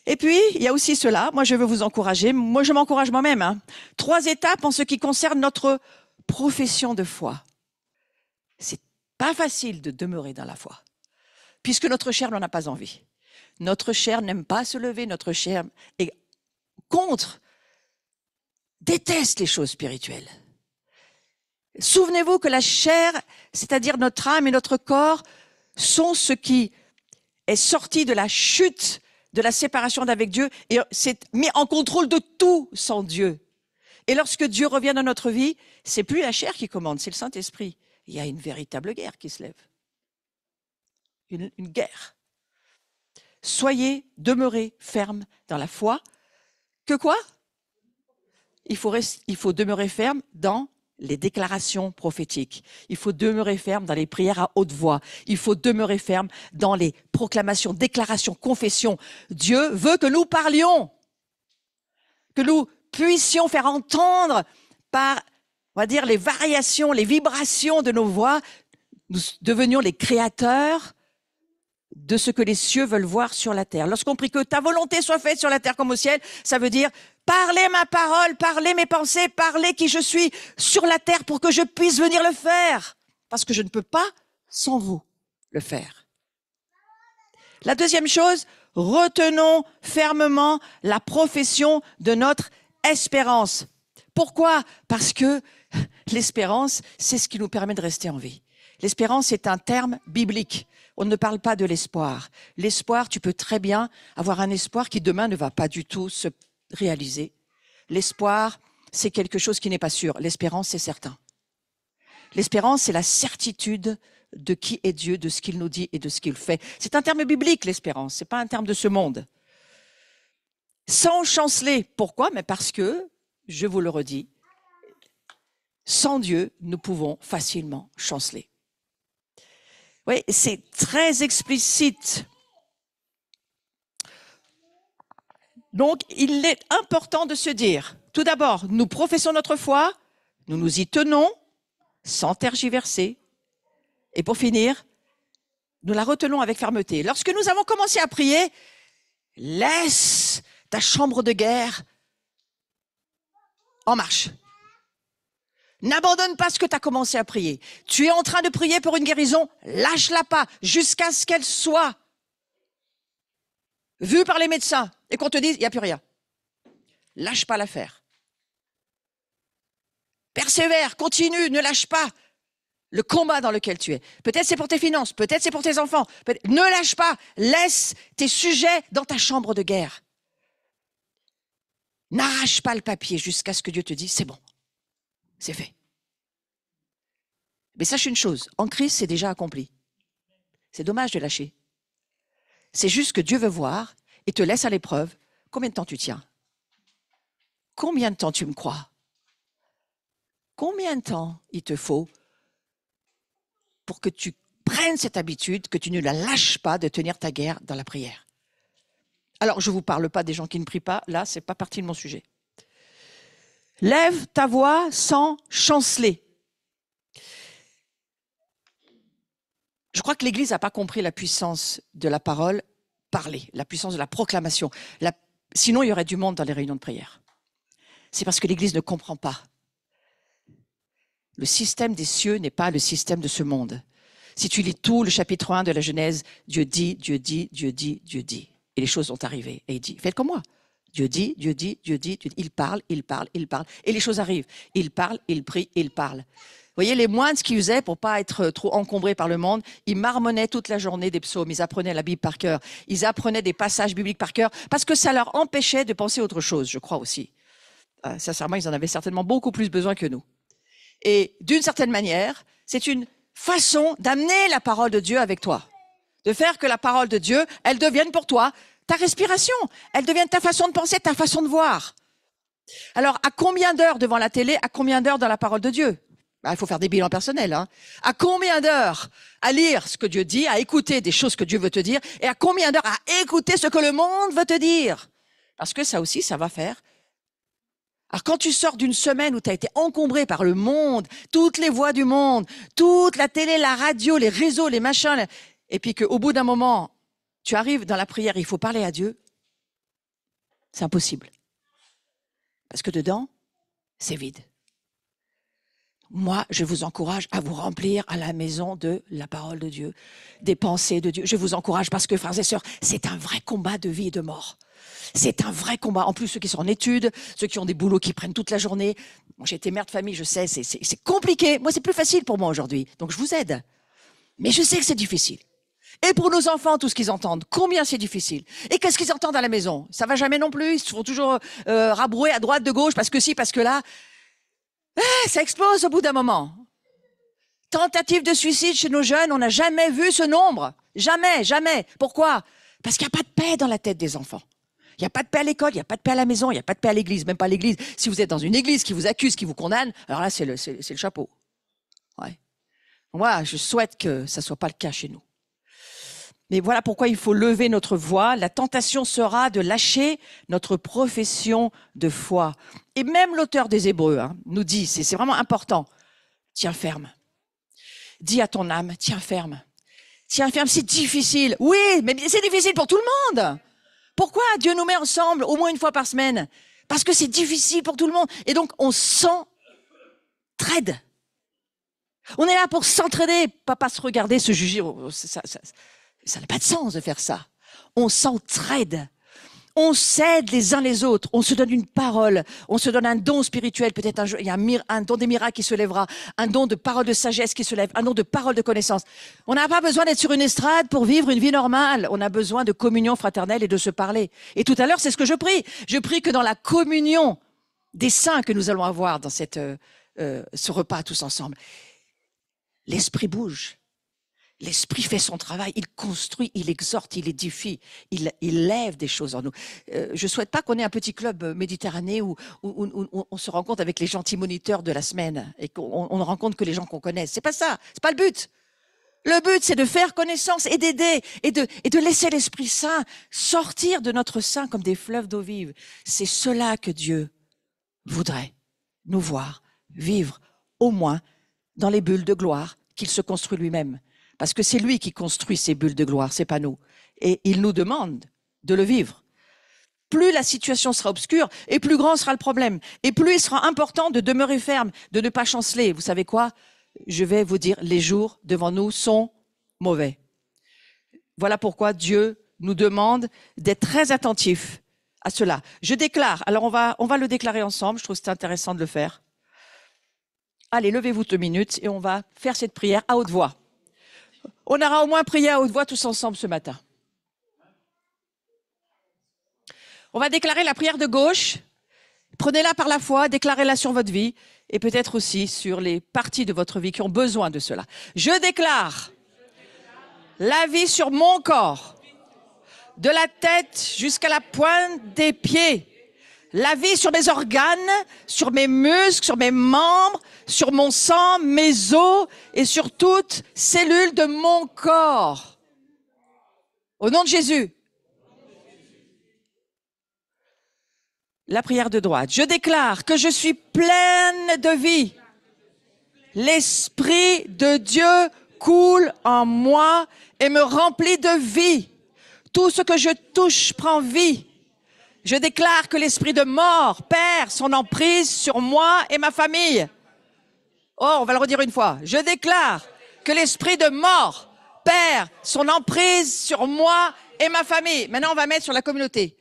Et puis, il y a aussi cela, moi je veux vous encourager, moi je m'encourage moi-même. 3 étapes en ce qui concerne notre profession de foi. C'est pas facile de demeurer dans la foi, puisque notre chair n'en a pas envie. Notre chair n'aime pas se lever, notre chair est contre, déteste les choses spirituelles. Souvenez-vous que la chair, c'est-à-dire notre âme et notre corps, sont ce qui est sorti de la chute, de la séparation d'avec Dieu, et c'est mis en contrôle de tout sans Dieu. Et lorsque Dieu revient dans notre vie, c'est plus la chair qui commande, c'est le Saint-Esprit. Il y a une véritable guerre qui se lève. Une guerre. Demeurez ferme dans la foi. Que quoi? Il faut demeurer ferme dans les déclarations prophétiques. Il faut demeurer ferme dans les prières à haute voix. Il faut demeurer ferme dans les proclamations, déclarations, confessions. Dieu veut que nous parlions, que nous puissions faire entendre par, on va dire, les variations, les vibrations de nos voix, nous devenions les créateurs de ce que les cieux veulent voir sur la terre. Lorsqu'on prie que ta volonté soit faite sur la terre comme au ciel, ça veut dire parlez ma parole, parlez mes pensées, parlez qui je suis sur la terre pour que je puisse venir le faire. Parce que je ne peux pas, sans vous, le faire. La deuxième chose, retenons fermement la profession de notre espérance. Pourquoi? Parce que l'espérance, c'est ce qui nous permet de rester en vie. L'espérance est un terme biblique. On ne parle pas de l'espoir. L'espoir, tu peux très bien avoir un espoir qui demain ne va pas du tout se réaliser. L'espoir, c'est quelque chose qui n'est pas sûr. L'espérance, c'est certain. L'espérance, c'est la certitude de qui est Dieu, de ce qu'il nous dit et de ce qu'il fait. C'est un terme biblique, l'espérance. C'est pas un terme de ce monde. Sans chanceler. Pourquoi? Mais parce que, je vous le redis, sans Dieu, nous pouvons facilement chanceler. Oui, c'est très explicite. Donc, il est important de se dire, tout d'abord, nous professons notre foi, nous nous y tenons, sans tergiverser. Et pour finir, nous la retenons avec fermeté. Lorsque nous avons commencé à prier, laisse ta chambre de guerre en marche. N'abandonne pas ce que tu as commencé à prier. Tu es en train de prier pour une guérison, lâche-la pas jusqu'à ce qu'elle soit vue par les médecins et qu'on te dise, il n'y a plus rien. Lâche pas l'affaire. Persévère, continue, ne lâche pas le combat dans lequel tu es. Peut-être c'est pour tes finances, peut-être c'est pour tes enfants. Ne lâche pas, laisse tes sujets dans ta chambre de guerre. N'arrache pas le papier jusqu'à ce que Dieu te dise, c'est bon. C'est fait. Mais sache une chose, en Christ, c'est déjà accompli. C'est dommage de lâcher. C'est juste que Dieu veut voir et te laisse à l'épreuve. Combien de temps tu tiens? Combien de temps tu me crois? Combien de temps il te faut pour que tu prennes cette habitude, que tu ne la lâches pas de tenir ta guerre dans la prière? Alors, je ne vous parle pas des gens qui ne prient pas. Là, ce n'est pas partie de mon sujet. Lève ta voix sans chanceler. Je crois que l'Église n'a pas compris la puissance de la parole parlée, la puissance de la proclamation. Sinon, il y aurait du monde dans les réunions de prière. C'est parce que l'Église ne comprend pas. Le système des cieux n'est pas le système de ce monde. Si tu lis tout le chapitre 1 de la Genèse, Dieu dit, Dieu dit, Dieu dit, Dieu dit. Et les choses sont arrivées. Et il dit, faites comme moi. Dieu dit, Dieu dit, Dieu dit, Dieu dit. Il parle, il parle, il parle. Et les choses arrivent. Il parle, il prie, il parle. Vous voyez, les moines, ce qu'ils faisaient pour pas être trop encombrés par le monde, ils marmonnaient toute la journée des psaumes. Ils apprenaient la Bible par cœur. Ils apprenaient des passages bibliques par cœur parce que ça leur empêchait de penser autre chose, je crois aussi. Sincèrement, ils en avaient certainement beaucoup plus besoin que nous. Et d'une certaine manière, c'est une façon d'amener la parole de Dieu avec toi. De faire que la parole de Dieu, elle devienne pour toi ta respiration, elle devient ta façon de penser, ta façon de voir. Alors, à combien d'heures devant la télé, à combien d'heures dans la parole de Dieu? Il faut faire des bilans personnels. À combien d'heures à lire ce que Dieu dit, à écouter des choses que Dieu veut te dire, et à combien d'heures à écouter ce que le monde veut te dire? Parce que ça aussi, ça va faire. Alors, quand tu sors d'une semaine où tu as été encombré par le monde, toutes les voix du monde, toute la télé, la radio, les réseaux, les machins, et puis qu'au bout d'un moment, tu arrives dans la prière, il faut parler à Dieu, c'est impossible. Parce que dedans, c'est vide. Moi, je vous encourage à vous remplir à la maison de la parole de Dieu, des pensées de Dieu. Je vous encourage parce que, frères et sœurs, c'est un vrai combat de vie et de mort. C'est un vrai combat. En plus, ceux qui sont en études, ceux qui ont des boulots qui prennent toute la journée. Moi, j'ai été mère de famille, je sais, c'est compliqué. Moi, c'est plus facile pour moi aujourd'hui. Donc, je vous aide. Mais je sais que c'est difficile. Et pour nos enfants, tout ce qu'ils entendent, combien c'est difficile. Et qu'est-ce qu'ils entendent à la maison? Ça va jamais non plus. Ils se font toujours rabrouer à droite, de gauche, parce que si, parce que là. Ça explose au bout d'un moment. Tentative de suicide chez nos jeunes, on n'a jamais vu ce nombre. Jamais, jamais. Pourquoi? Parce qu'il n'y a pas de paix dans la tête des enfants. Il n'y a pas de paix à l'école, il n'y a pas de paix à la maison, il n'y a pas de paix à l'église, même pas à l'église. Si vous êtes dans une église qui vous accuse, qui vous condamne, alors là, c'est le chapeau. Ouais. Moi, je souhaite que ça ne soit pas le cas chez nous. Mais voilà pourquoi il faut lever notre voix. La tentation sera de lâcher notre profession de foi. Et même l'auteur des Hébreux nous dit, c'est vraiment important, tiens ferme. Dis à ton âme, tiens ferme. Tiens ferme, c'est difficile. Oui, mais c'est difficile pour tout le monde. Pourquoi Dieu nous met ensemble au moins une fois par semaine? Parce que c'est difficile pour tout le monde. Et donc, on s'entraide. On est là pour s'entraider, pas se regarder, se juger. Ça n'a pas de sens de faire ça. On s'entraide. On s'aide les uns les autres. On se donne une parole. On se donne un don spirituel. Peut-être un jour, il y a un don des miracles qui se lèvera. Un don de parole de sagesse qui se lève. Un don de parole de connaissance. On n'a pas besoin d'être sur une estrade pour vivre une vie normale. On a besoin de communion fraternelle et de se parler. Et tout à l'heure, c'est ce que je prie. Je prie que dans la communion des saints que nous allons avoir dans ce repas tous ensemble, l'esprit bouge. L'esprit fait son travail, il construit, il exhorte, il édifie, il lève des choses en nous. Je souhaite pas qu'on ait un petit club méditerranéen où on se rencontre avec les gentils moniteurs de la semaine et qu'on ne rencontre que les gens qu'on connaît. C'est pas ça, c'est pas le but. Le but, c'est de faire connaissance et d'aider et de laisser l'Esprit Saint sortir de notre sein comme des fleuves d'eau vive. C'est cela que Dieu voudrait nous voir vivre au moins dans les bulles de gloire qu'il se construit lui-même. Parce que c'est lui qui construit ces bulles de gloire, c'est pas nous. Et il nous demande de le vivre. Plus la situation sera obscure, et plus grand sera le problème. Et plus il sera important de demeurer ferme, de ne pas chanceler. Vous savez quoi? Je vais vous dire, les jours devant nous sont mauvais. Voilà pourquoi Dieu nous demande d'être très attentifs à cela. Je déclare, alors on va le déclarer ensemble, je trouve que c'est intéressant de le faire. Allez, levez-vous 2 minutes et on va faire cette prière à haute voix. On aura au moins prié à haute voix tous ensemble ce matin. On va déclarer la prière de gauche. Prenez-la par la foi, déclarez-la sur votre vie et peut-être aussi sur les parties de votre vie qui ont besoin de cela. Je déclare la vie sur mon corps, de la tête jusqu'à la pointe des pieds. La vie sur mes organes, sur mes muscles, sur mes membres, sur mon sang, mes os et sur toute cellule de mon corps. Au nom de Jésus. La prière de droite. Je déclare que je suis pleine de vie. L'Esprit de Dieu coule en moi et me remplit de vie. Tout ce que je touche prend vie. Je déclare que l'esprit de mort perd son emprise sur moi et ma famille. Oh, on va le redire une fois. Je déclare que l'esprit de mort perd son emprise sur moi et ma famille. Maintenant, on va mettre sur la communauté.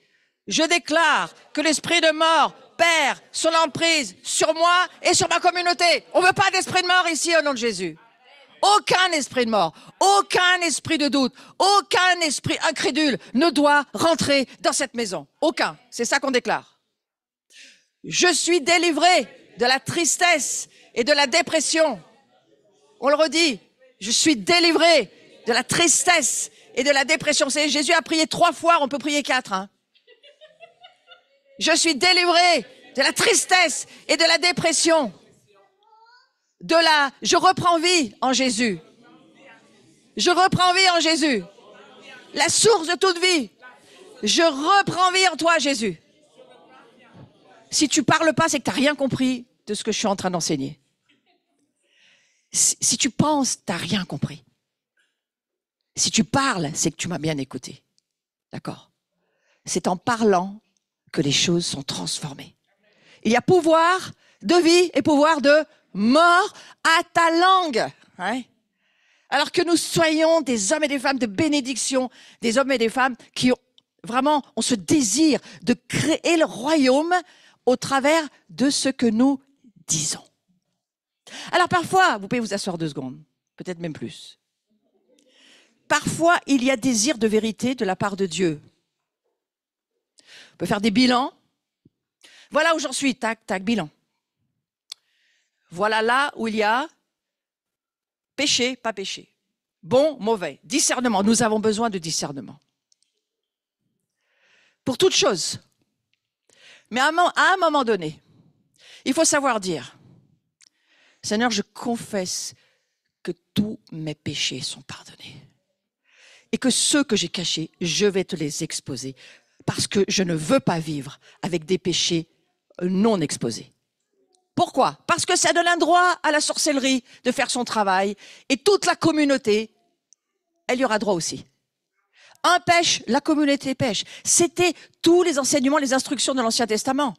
Je déclare que l'esprit de mort perd son emprise sur moi et sur ma communauté. On ne veut pas d'esprit de mort ici au nom de Jésus. Aucun esprit de mort, aucun esprit de doute, aucun esprit incrédule ne doit rentrer dans cette maison. Aucun. C'est ça qu'on déclare. Je suis délivré de la tristesse et de la dépression. On le redit. Je suis délivré de la tristesse et de la dépression. C'est Jésus a prié 3 fois, on peut prier 4. Je suis délivré de la tristesse et de la dépression. Je reprends vie en Jésus. Je reprends vie en Jésus. La source de toute vie. Je reprends vie en toi, Jésus. Si tu parles pas, c'est que tu n'as rien compris de ce que je suis en train d'enseigner. Si tu penses, tu n'as rien compris. Si tu parles, c'est que tu m'as bien écouté. D'accord? C'est en parlant que les choses sont transformées. Il y a pouvoir de vie et pouvoir de mort à ta langue. Alors que nous soyons des hommes et des femmes de bénédiction, des hommes et des femmes qui ont ce désir de créer le royaume au travers de ce que nous disons. Alors parfois, vous pouvez vous asseoir 2 secondes, peut-être même plus. parfois, il y a désir de vérité de la part de Dieu. On peut faire des bilans. Voilà où j'en suis, tac, tac, bilan. Voilà là où il y a péché, pas péché. Bon, mauvais. Discernement. Nous avons besoin de discernement. Pour toute chose. Mais à un moment donné, il faut savoir dire, Seigneur, je confesse que tous mes péchés sont pardonnés. Et que ceux que j'ai cachés, je vais te les exposer. Parce que je ne veux pas vivre avec des péchés non exposés. Pourquoi? Parce que ça donne un droit à la sorcellerie de faire son travail. Et toute la communauté, elle y aura droit aussi. Un pêche, la communauté pêche. C'était tous les enseignements, les instructions de l'Ancien Testament.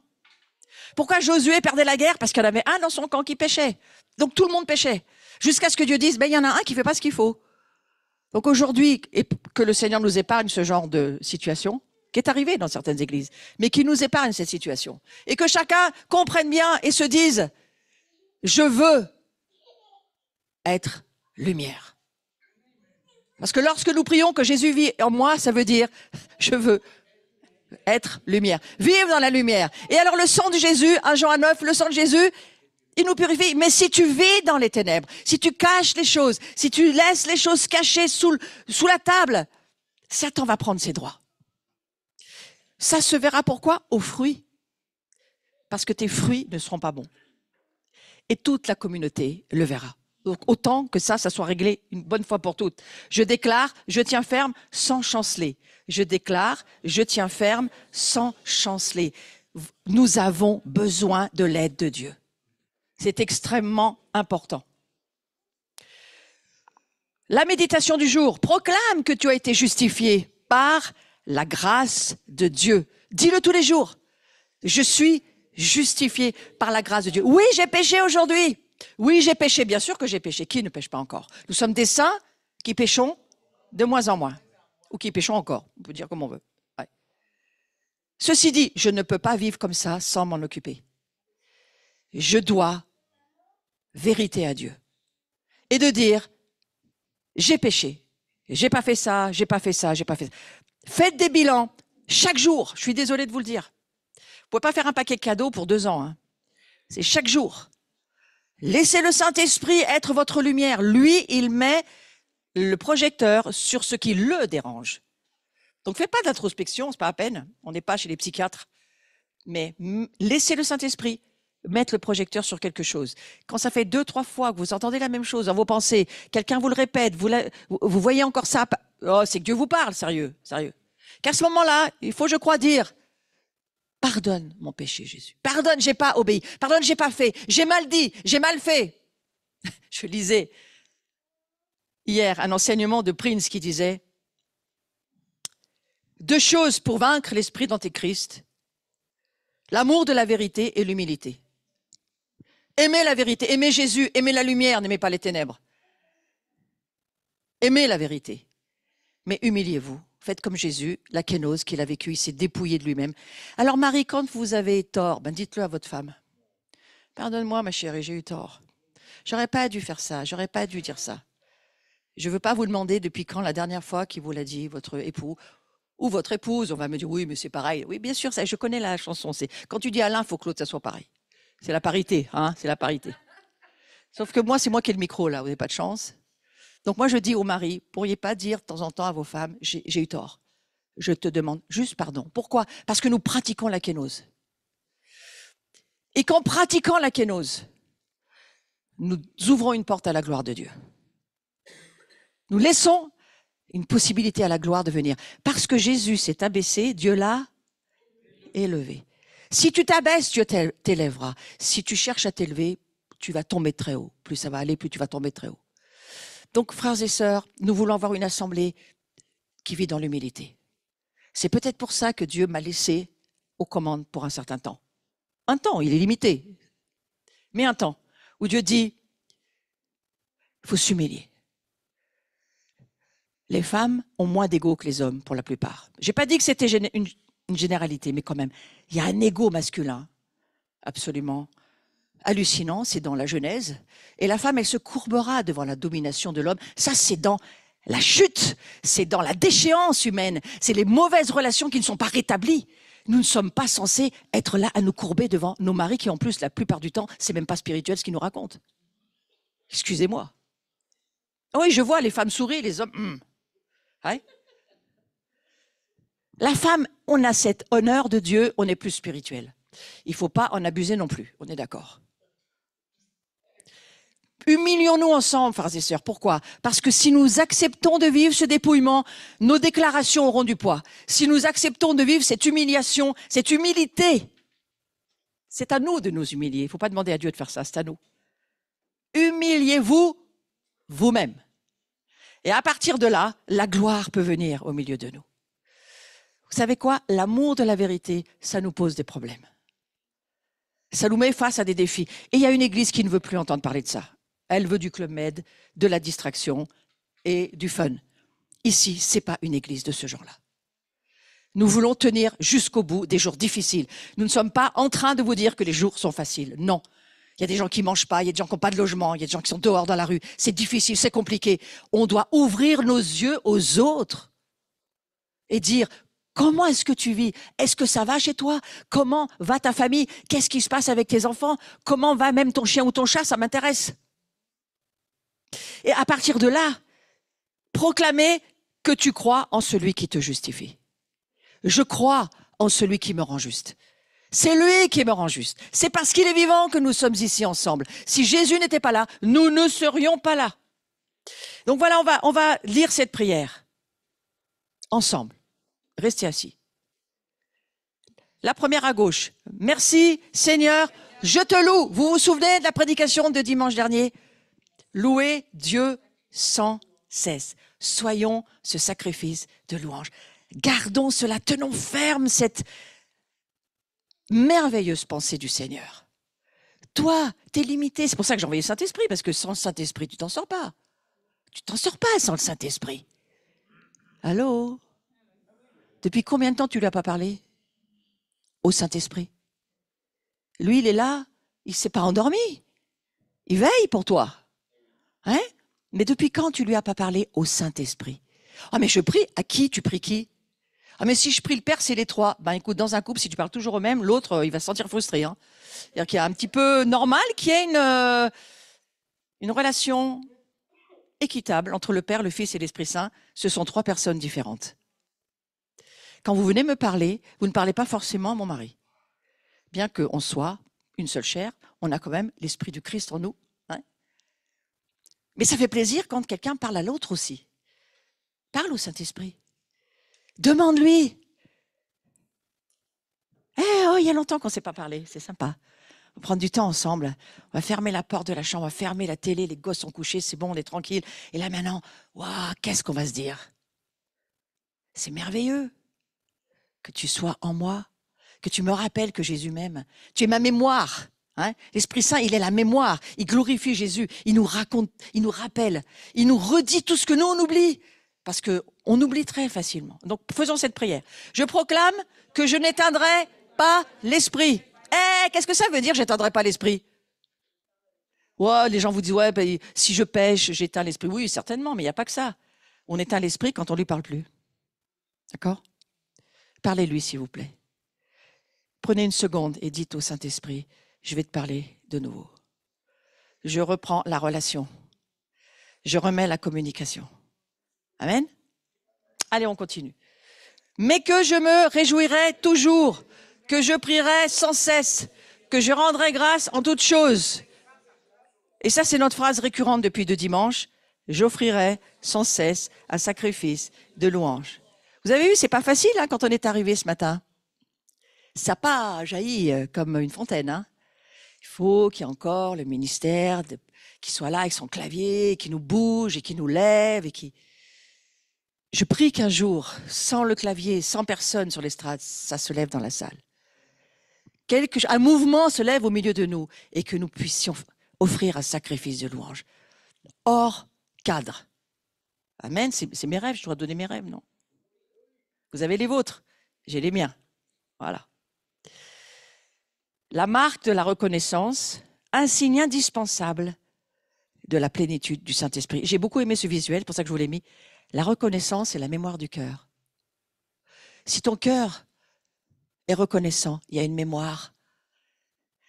Pourquoi Josué perdait la guerre? Parce qu'il y en avait un dans son camp qui pêchait. Donc tout le monde pêchait. Jusqu'à ce que Dieu dise, il y en a un qui fait pas ce qu'il faut. Donc aujourd'hui, et que le Seigneur nous épargne ce genre de situation, qui est arrivé dans certaines églises, mais qui nous épargne cette situation. Et que chacun comprenne bien et se dise, je veux être lumière. Parce que lorsque nous prions que Jésus vit en moi, ça veut dire, je veux être lumière. Vivre dans la lumière. Et alors le sang de Jésus, 1 Jean 9, le sang de Jésus, il nous purifie. Mais si tu vis dans les ténèbres, si tu caches les choses, si tu laisses les choses cachées sous la table, Satan va prendre ses droits. Ça se verra pourquoi? Aux fruits. Parce que tes fruits ne seront pas bons. Et toute la communauté le verra. Donc autant que ça soit réglé une bonne fois pour toutes. Je déclare, je tiens ferme sans chanceler. Je déclare, je tiens ferme sans chanceler. Nous avons besoin de l'aide de Dieu. C'est extrêmement important. La méditation du jour proclame que tu as été justifié par la grâce de Dieu. Dis-le tous les jours. Je suis justifié par la grâce de Dieu. Oui, j'ai péché aujourd'hui. Oui, j'ai péché. Bien sûr que j'ai péché. Qui ne pêche pas encore? Nous sommes des saints qui péchons de moins en moins. Ou qui péchons encore. On peut dire comme on veut. Ouais. Ceci dit, je ne peux pas vivre comme ça sans m'en occuper. Je dois vérité à Dieu. Et de dire, j'ai péché. J'ai pas fait ça, j'ai pas fait ça, j'ai pas fait ça. Faites des bilans chaque jour. Je suis désolée de vous le dire. Vous pouvez pas faire un paquet de cadeaux pour 2 ans. Hein. C'est chaque jour. Laissez le Saint-Esprit être votre lumière. Lui, il met le projecteur sur ce qui le dérange. Donc, faites pas d'introspection, c'est pas à peine. On n'est pas chez les psychiatres. Mais laissez le Saint-Esprit mettre le projecteur sur quelque chose. Quand ça fait 2-3 fois que vous entendez la même chose dans vos pensées, quelqu'un vous le répète, vous voyez encore ça, oh, c'est que Dieu vous parle, sérieux. Qu'à ce moment-là, il faut, je crois, dire, pardonne mon péché, Jésus. Pardonne, j'ai pas obéi. Pardonne, j'ai pas fait. J'ai mal dit, j'ai mal fait. Je lisais hier un enseignement de Prince qui disait 2 choses pour vaincre l'esprit d'Antéchrist, l'amour de la vérité et l'humilité. Aimez la vérité, aimez Jésus, aimez la lumière, n'aimez pas les ténèbres. Aimez la vérité, mais humiliez-vous. Faites comme Jésus, la kénose qu'il a vécu, il s'est dépouillé de lui-même. Alors Marie, quand vous avez tort, dites-le à votre femme. Pardonne-moi ma chérie, j'ai eu tort. J'aurais pas dû faire ça, j'aurais pas dû dire ça. Je veux pas vous demander depuis quand la dernière fois qu'il vous l'a dit, votre époux ou votre épouse. On va me dire, oui, mais c'est pareil. Oui, bien sûr, ça, je connais la chanson. C'est quand tu dis à l'un, il faut que l'autre, ça soit pareil. C'est la parité, hein, c'est la parité. Sauf que moi, c'est moi qui ai le micro, là, vous n'avez pas de chance. Donc moi, je dis aux maris, pourriez pas dire de temps en temps à vos femmes, j'ai eu tort. Je te demande juste pardon. Pourquoi? Parce que nous pratiquons la kénose. Et qu'en pratiquant la kénose, nous ouvrons une porte à la gloire de Dieu. Nous laissons une possibilité à la gloire de venir. Parce que Jésus s'est abaissé, Dieu l'a élevé. Si tu t'abaisses, Dieu t'élèvera. Si tu cherches à t'élever, tu vas tomber très haut. Plus ça va aller, plus tu vas tomber très haut. Donc, frères et sœurs, nous voulons avoir une assemblée qui vit dans l'humilité. C'est peut-être pour ça que Dieu m'a laissé aux commandes pour un certain temps. Un temps, il est limité. Mais un temps où Dieu dit, il faut s'humilier. Les femmes ont moins d'ego que les hommes pour la plupart. J'ai pas dit que c'était une généralité, mais quand même, il y a un ego masculin absolument hallucinant, c'est dans la Genèse. Et la femme, elle se courbera devant la domination de l'homme. Ça, c'est dans La chute, c'est dans la déchéance humaine. C'est les mauvaises relations qui ne sont pas rétablies. Nous ne sommes pas censés être là à nous courber devant nos maris qui, en plus, la plupart du temps, c'est même pas spirituel ce qu'ils nous racontent. Excusez-moi. Oui, je vois les femmes sourire, les hommes... Ouais. La femme, on a cet honneur de Dieu, on est plus spirituel. Il ne faut pas en abuser non plus, on est d'accord. Humilions-nous ensemble, frères et sœurs. Pourquoi? Parce que si nous acceptons de vivre ce dépouillement, nos déclarations auront du poids. Si nous acceptons de vivre cette humiliation, cette humilité, c'est à nous de nous humilier. Il ne faut pas demander à Dieu de faire ça, c'est à nous. Humiliez-vous vous-même. Et à partir de là, la gloire peut venir au milieu de nous. Vous savez quoi? L'amour de la vérité, ça nous pose des problèmes. Ça nous met face à des défis. Et il y a une église qui ne veut plus entendre parler de ça. Elle veut du Club Med, de la distraction et du fun. Ici, ce n'est pas une église de ce genre-là. Nous voulons tenir jusqu'au bout des jours difficiles. Nous ne sommes pas en train de vous dire que les jours sont faciles. Non. Il y a des gens qui ne mangent pas, il y a des gens qui n'ont pas de logement, il y a des gens qui sont dehors dans la rue. C'est difficile, c'est compliqué. On doit ouvrir nos yeux aux autres et dire... Comment est-ce que tu vis? Est-ce que ça va chez toi? Comment va ta famille? Qu'est-ce qui se passe avec tes enfants? Comment va même ton chien ou ton chat? Ça m'intéresse. Et à partir de là, proclamer que tu crois en celui qui te justifie. Je crois en celui qui me rend juste. C'est lui qui me rend juste. C'est parce qu'il est vivant que nous sommes ici ensemble. Si Jésus n'était pas là, nous ne serions pas là. Donc voilà, on va lire cette prière ensemble. Restez assis. La première à gauche. Merci Seigneur, je te loue. Vous vous souvenez de la prédication de dimanche dernier? Louez Dieu sans cesse. Soyons ce sacrifice de louange. Gardons cela, tenons ferme cette merveilleuse pensée du Seigneur. Toi, t'es limité. C'est pour ça que j'ai envoyé le Saint-Esprit, parce que sans le Saint-Esprit, tu t'en sors pas. Tu t'en sors pas sans le Saint-Esprit. Allô? Depuis combien de temps tu lui as pas parlé? Au Saint-Esprit. Lui, il est là, il ne s'est pas endormi. Il veille pour toi. Hein? Mais depuis quand tu lui as pas parlé au Saint-Esprit? Ah, mais je prie. À qui? Tu pries qui? Ah, mais si je prie le Père, c'est les trois. Ben écoute, dans un couple, si tu parles toujours au même, l'autre, il va se sentir frustré. Hein. C'est-à-dire qu'il y a un petit peu normal qu'il y ait une relation équitable entre le Père, le Fils et l'Esprit Saint. Ce sont trois personnes différentes. Quand vous venez me parler, vous ne parlez pas forcément à mon mari. Bien qu'on soit une seule chair, on a quand même l'Esprit du Christ en nous. Hein? Mais ça fait plaisir quand quelqu'un parle à l'autre aussi. Parle au Saint-Esprit. Demande-lui. Il y a longtemps qu'on ne s'est pas parlé, c'est sympa. On va prendre du temps ensemble. On va fermer la porte de la chambre, on va fermer la télé, les gosses sont couchés, c'est bon, on est tranquille. Et là maintenant, waouh, qu'est-ce qu'on va se dire? C'est merveilleux. Que tu sois en moi, que tu me rappelles que Jésus m'aime. Tu es ma mémoire. Hein? L'Esprit Saint, il est la mémoire. Il glorifie Jésus. Il nous raconte, il nous rappelle. Il nous redit tout ce que nous, on oublie. Parce qu'on oublie très facilement. Donc, faisons cette prière. Je proclame que je n'éteindrai pas l'Esprit. Qu'est-ce que ça veut dire, j'éteindrai pas l'Esprit? Ouais, les gens vous disent, ouais, ben, si je pêche, j'éteins l'Esprit. Oui, certainement, mais il n'y a pas que ça. On éteint l'Esprit quand on ne lui parle plus. D'accord? Parlez-lui, s'il vous plaît. Prenez une seconde et dites au Saint-Esprit, je vais te parler de nouveau. Je reprends la relation. Je remets la communication. Amen? Allez, on continue. Mais que je me réjouirai toujours, que je prierai sans cesse, que je rendrai grâce en toutes choses. Et ça, c'est notre phrase récurrente depuis 2 dimanches. J'offrirai sans cesse un sacrifice de louange. Vous avez vu, c'est pas facile hein, quand on est arrivé ce matin. Ça n'a pas jailli comme une fontaine. Hein. Il faut qu'il y ait encore le ministère qui soit là avec son clavier, qui nous bouge et qui nous lève. Je prie qu'un jour, sans le clavier, sans personne sur l'estrade, ça se lève dans la salle. Un mouvement se lève au milieu de nous et que nous puissions offrir un sacrifice de louange. Hors cadre. Amen, c'est mes rêves, je dois donner mes rêves, non? Vous avez les vôtres, j'ai les miens. Voilà. La marque de la reconnaissance, un signe indispensable de la plénitude du Saint-Esprit. J'ai beaucoup aimé ce visuel, c'est pour ça que je vous l'ai mis. La reconnaissance et la mémoire du cœur. Si ton cœur est reconnaissant, il y a une mémoire.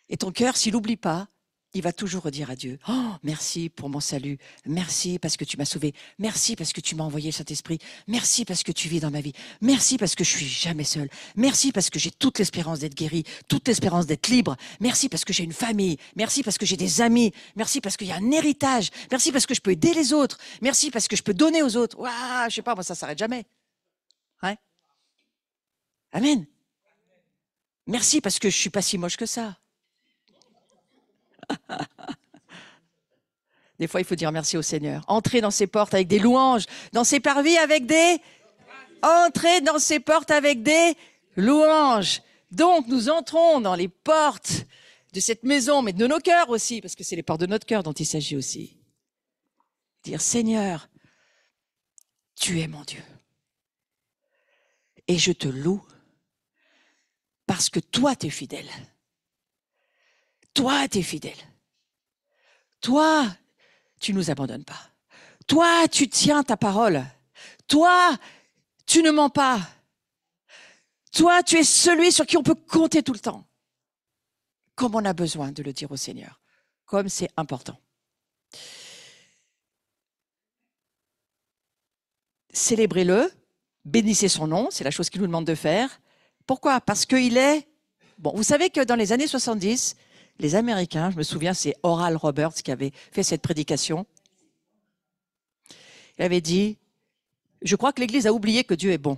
Et ton cœur, s'il n'oublie pas, il va toujours redire à Dieu, « Oh, merci pour mon salut. Merci parce que tu m'as sauvé. Merci parce que tu m'as envoyé le Saint-Esprit. Merci parce que tu vis dans ma vie. Merci parce que je suis jamais seul. Merci parce que j'ai toute l'espérance d'être guéri, toute l'espérance d'être libre. Merci parce que j'ai une famille. Merci parce que j'ai des amis. Merci parce qu'il y a un héritage. Merci parce que je peux aider les autres. Merci parce que je peux donner aux autres. Ouah, je sais pas, moi, ça s'arrête jamais. Ouais. Amen. Merci parce que je suis pas si moche que ça. Des fois, il faut dire merci au Seigneur. Entrez dans ses portes avec des louanges, dans ses parvis avec des... Entrez dans ses portes avec des louanges. Donc, nous entrons dans les portes de cette maison, mais de nos cœurs aussi, parce que c'est les portes de notre cœur dont il s'agit aussi. Dire, Seigneur, tu es mon Dieu. Et je te loue parce que toi, tu es fidèle. Toi, tu es fidèle. Toi, tu ne nous abandonnes pas. Toi, tu tiens ta parole. Toi, tu ne mens pas. Toi, tu es celui sur qui on peut compter tout le temps. Comme on a besoin de le dire au Seigneur. Comme c'est important. Célébrez-le, bénissez son nom, c'est la chose qu'il nous demande de faire. Pourquoi? Parce qu'il est... Bon, vous savez que dans les années 70, les Américains, je me souviens, c'est Oral Roberts qui avait fait cette prédication. Il avait dit, je crois que l'Église a oublié que Dieu est bon.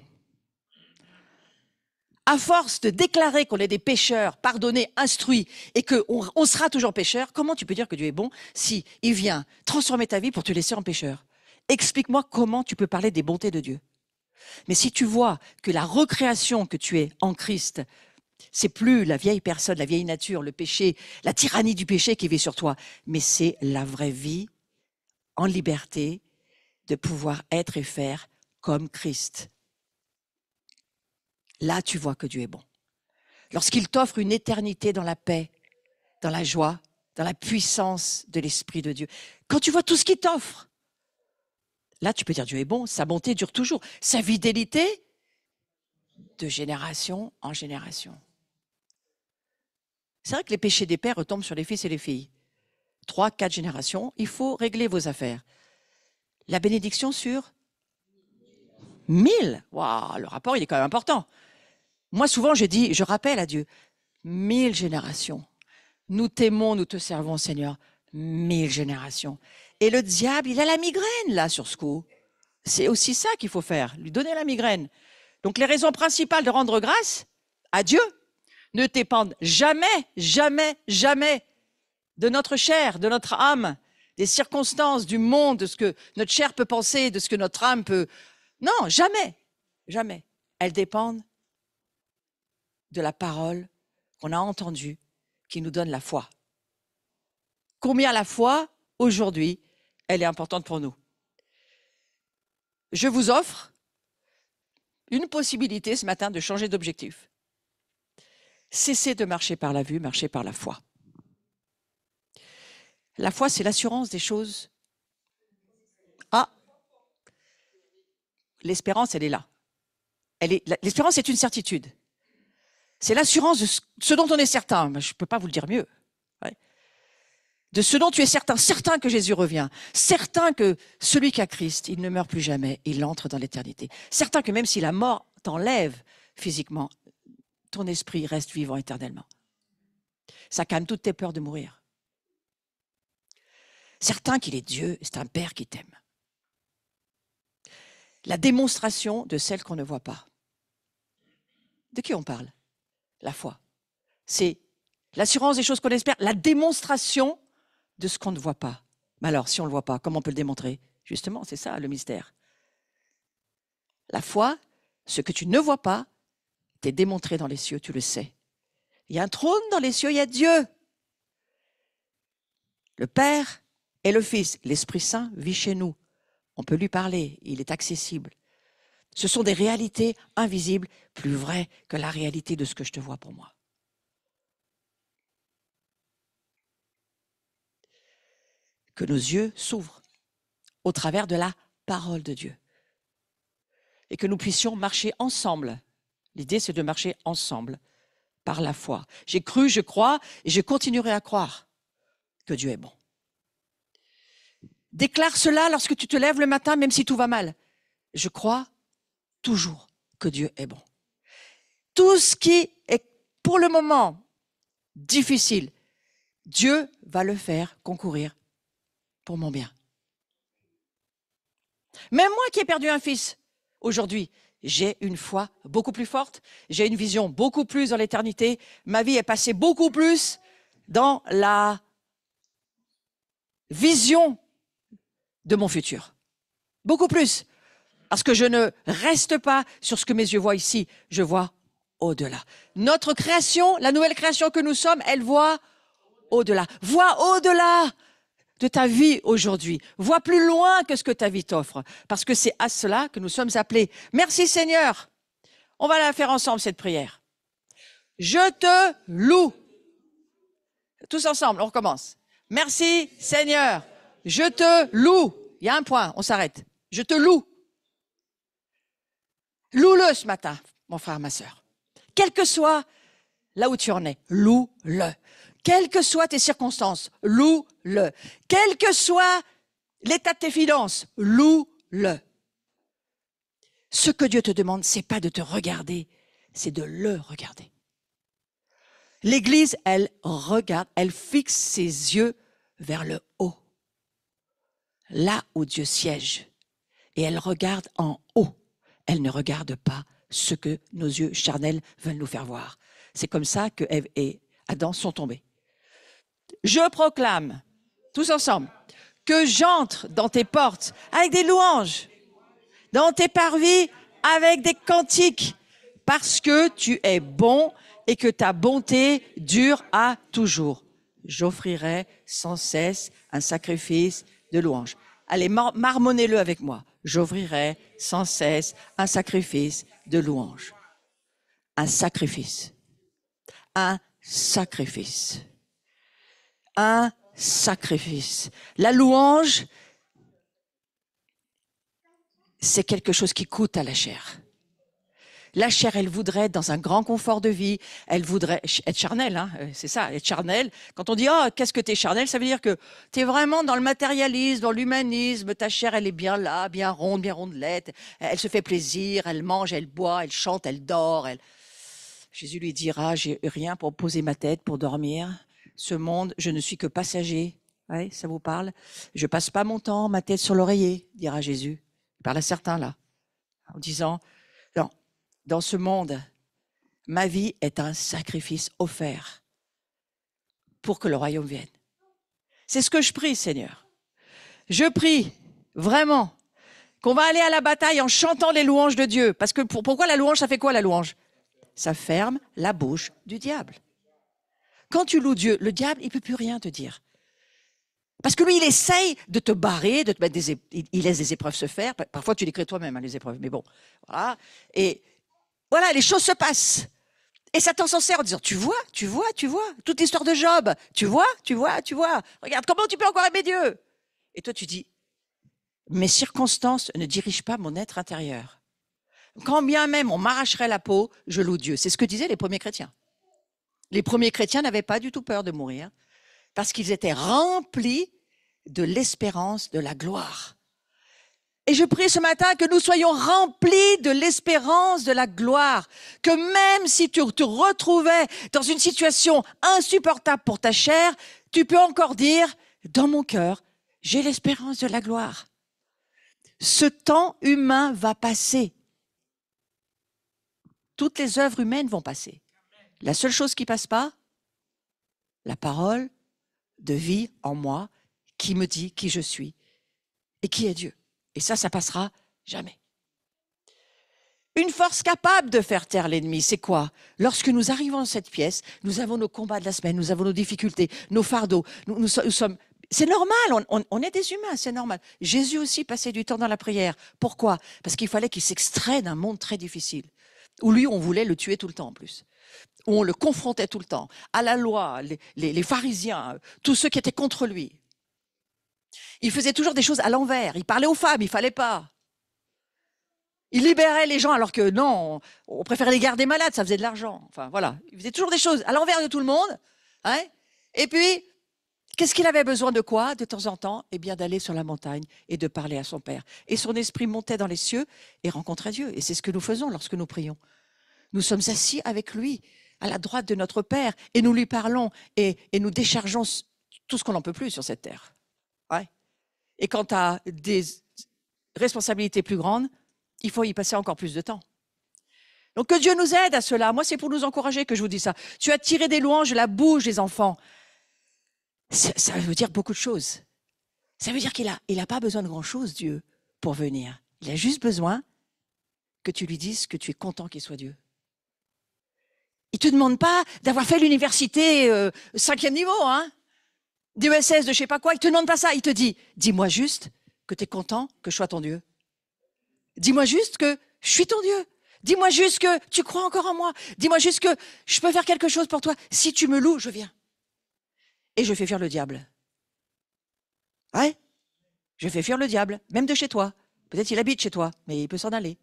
À force de déclarer qu'on est des pécheurs, pardonnés, instruits, et qu'on sera toujours pécheurs, comment tu peux dire que Dieu est bon si il vient transformer ta vie pour te laisser en pécheur? Explique-moi comment tu peux parler des bontés de Dieu. Mais si tu vois que la recréation que tu es en Christ, c'est plus la vieille personne, la vieille nature, le péché, la tyrannie du péché qui vit sur toi, mais c'est la vraie vie en liberté de pouvoir être et faire comme Christ. Là, tu vois que Dieu est bon. Lorsqu'il t'offre une éternité dans la paix, dans la joie, dans la puissance de l'Esprit de Dieu. Quand tu vois tout ce qu'il t'offre, là, tu peux dire Dieu est bon, sa bonté dure toujours. Sa fidélité, de génération en génération. C'est vrai que les péchés des pères retombent sur les fils et les filles. 3, 4 générations, il faut régler vos affaires. La bénédiction sur 1000. Waouh, le rapport, il est quand même important. Moi, souvent, je rappelle à Dieu, 1000 générations. Nous t'aimons, nous te servons, Seigneur. 1000 générations. Et le diable, il a la migraine, là, sur ce coup. C'est aussi ça qu'il faut faire, lui donner la migraine. Donc, les raisons principales de rendre grâce à Dieu ne dépendent jamais, jamais, jamais de notre chair, de notre âme, des circonstances, du monde, de ce que notre chair peut penser, de ce que notre âme peut... Non, jamais, jamais. Elles dépendent de la parole qu'on a entendue, qui nous donne la foi. Combien la foi, aujourd'hui, elle est importante pour nous. Je vous offre une possibilité ce matin de changer d'objectif. Cessez de marcher par la vue, marchez par la foi. La foi, c'est l'assurance des choses. Ah, l'espérance, elle est là. L'espérance est une certitude. C'est l'assurance de ce dont on est certain. Je ne peux pas vous le dire mieux. Ouais. De ce dont tu es certain, certain que Jésus revient, certain que celui qui a Christ, il ne meurt plus jamais, il entre dans l'éternité. Certain que même si la mort t'enlève physiquement, ton esprit reste vivant éternellement. Ça calme toutes tes peurs de mourir. Certain qu'il est Dieu, c'est un Père qui t'aime. La démonstration de celle qu'on ne voit pas. De qui on parle? La foi. C'est l'assurance des choses qu'on espère, la démonstration de ce qu'on ne voit pas. Mais alors, si on ne le voit pas, comment on peut le démontrer? Justement, c'est ça le mystère. La foi, ce que tu ne vois pas, t'est démontré dans les cieux, tu le sais. Il y a un trône dans les cieux, il y a Dieu. Le Père et le Fils, l'Esprit Saint vit chez nous. On peut lui parler, il est accessible. Ce sont des réalités invisibles, plus vraies que la réalité de ce que je te vois pour moi. Que nos yeux s'ouvrent au travers de la parole de Dieu. et que nous puissions marcher ensemble. L'idée, c'est de marcher ensemble par la foi. J'ai cru, je crois et je continuerai à croire que Dieu est bon. Déclare cela lorsque tu te lèves le matin, même si tout va mal. Je crois toujours que Dieu est bon. Tout ce qui est pour le moment difficile, Dieu va le faire concourir pour mon bien. Même moi qui ai perdu un fils, aujourd'hui, j'ai une foi beaucoup plus forte, j'ai une vision beaucoup plus dans l'éternité, ma vie est passée beaucoup plus dans la vision de mon futur. Beaucoup plus. Parce que je ne reste pas sur ce que mes yeux voient ici, je vois au-delà. Notre création, la nouvelle création que nous sommes, elle voit au-delà. Vois au-delà de ta vie aujourd'hui. Vois plus loin que ce que ta vie t'offre. Parce que c'est à cela que nous sommes appelés. Merci Seigneur. On va la faire ensemble, cette prière. Je te loue. Tous ensemble, on recommence. Merci Seigneur. Je te loue. Il y a un point, on s'arrête. Je te loue. Loue-le ce matin, mon frère, ma sœur. Quel que soit là où tu en es, loue-le. Quelles que soient tes circonstances, loue-le. Quel que soit l'état de tes finances, loue-le. Ce que Dieu te demande, c'est pas de te regarder, c'est de le regarder. L'Église, elle regarde, elle fixe ses yeux vers le haut, là où Dieu siège, et elle regarde en haut. Elle ne regarde pas ce que nos yeux charnels veulent nous faire voir. C'est comme ça que Ève et Adam sont tombés. Je proclame, tous ensemble, que j'entre dans tes portes avec des louanges, dans tes parvis avec des cantiques, parce que tu es bon et que ta bonté dure à toujours. J'offrirai sans cesse un sacrifice de louange. Allez, marmonnez-le avec moi. J'offrirai sans cesse un sacrifice de louange. Un sacrifice. Un sacrifice. Un sacrifice. La louange, c'est quelque chose qui coûte à la chair. La chair, elle voudrait être dans un grand confort de vie, elle voudrait être charnelle, hein, c'est ça, être charnelle. Quand on dit « Oh, qu'est-ce que t'es charnel ?» ça veut dire que t'es vraiment dans le matérialisme, dans l'humanisme, ta chair, elle est bien là, bien rondelette, elle se fait plaisir, elle mange, elle boit, elle chante, elle dort. Jésus lui dira « J'ai rien pour poser ma tête, pour dormir. Ce monde, je ne suis que passager. » Ouais, ça vous parle? Je passe pas mon temps, ma tête sur l'oreiller, dira Jésus. Il parle à certains là, en disant « Non. Dans ce monde, ma vie est un sacrifice offert pour que le royaume vienne. » C'est ce que je prie, Seigneur. Je prie vraiment qu'on va aller à la bataille en chantant les louanges de Dieu. Parce que pourquoi la louange, ça fait quoi la louange? Ça ferme la bouche du diable. Quand tu loues Dieu, le diable, il ne peut plus rien te dire. Parce que lui, il essaye de te barrer, de te mettre il laisse des épreuves se faire. Parfois, tu les crées toi-même, hein, les épreuves. Mais bon, voilà. Et voilà, les choses se passent. Et Satan s'en sert en disant, tu vois, toute l'histoire de Job, tu vois, regarde, comment tu peux encore aimer Dieu? Et toi, tu dis, mes circonstances ne dirigent pas mon être intérieur. Quand bien même on m'arracherait la peau, je loue Dieu. C'est ce que disaient les premiers chrétiens. Les premiers chrétiens n'avaient pas du tout peur de mourir parce qu'ils étaient remplis de l'espérance de la gloire. Et je prie ce matin que nous soyons remplis de l'espérance de la gloire, que même si tu te retrouvais dans une situation insupportable pour ta chair, tu peux encore dire, dans mon cœur, j'ai l'espérance de la gloire. Ce temps humain va passer. Toutes les œuvres humaines vont passer. La seule chose qui passe pas, la parole de vie en moi qui me dit qui je suis et qui est Dieu. Et ça passera jamais. Une force capable de faire taire l'ennemi, c'est quoi? Lorsque nous arrivons dans cette pièce, nous avons nos combats de la semaine, nous avons nos difficultés, nos fardeaux. Nous sommes. C'est normal, on est des humains, c'est normal. Jésus aussi passait du temps dans la prière. Pourquoi? Parce qu'il fallait qu'il s'extrait d'un monde très difficile, où lui, on voulait le tuer tout le temps en plus, où on le confrontait tout le temps, à la loi, les pharisiens, tous ceux qui étaient contre lui. Il faisait toujours des choses à l'envers. Il parlait aux femmes, il fallait pas. Il libérait les gens alors que non, on préférait les garder malades, ça faisait de l'argent. Enfin voilà, il faisait toujours des choses à l'envers de tout le monde. Hein. Et puis, qu'est-ce qu'il avait besoin de quoi de temps en temps? Eh bien d'aller sur la montagne et de parler à son Père. Et son esprit montait dans les cieux et rencontrait Dieu. Et c'est ce que nous faisons lorsque nous prions. Nous sommes assis avec lui, à la droite de notre Père, et nous lui parlons et nous déchargeons tout ce qu'on n'en peut plus sur cette terre. Ouais. Et quand tu as des responsabilités plus grandes, il faut y passer encore plus de temps. Donc que Dieu nous aide à cela. Moi, c'est pour nous encourager que je vous dis ça. Tu as tiré des louanges de la bouche des enfants. Ça veut dire beaucoup de choses. Ça veut dire qu'il a pas besoin de grand-chose, Dieu, pour venir. Il a juste besoin que tu lui dises que tu es content qu'il soit Dieu. Il ne te demande pas d'avoir fait l'université 5e niveau, hein, DESS de je sais pas quoi. Il ne te demande pas ça. Il te dit, dis-moi juste que tu es content que je sois ton Dieu. Dis-moi juste que je suis ton Dieu. Dis-moi juste que tu crois encore en moi. Dis-moi juste que je peux faire quelque chose pour toi. Si tu me loues, je viens. Et je fais fuir le diable. Ouais, je fais fuir le diable, même de chez toi. Peut-être qu'il habite chez toi, mais il peut s'en aller.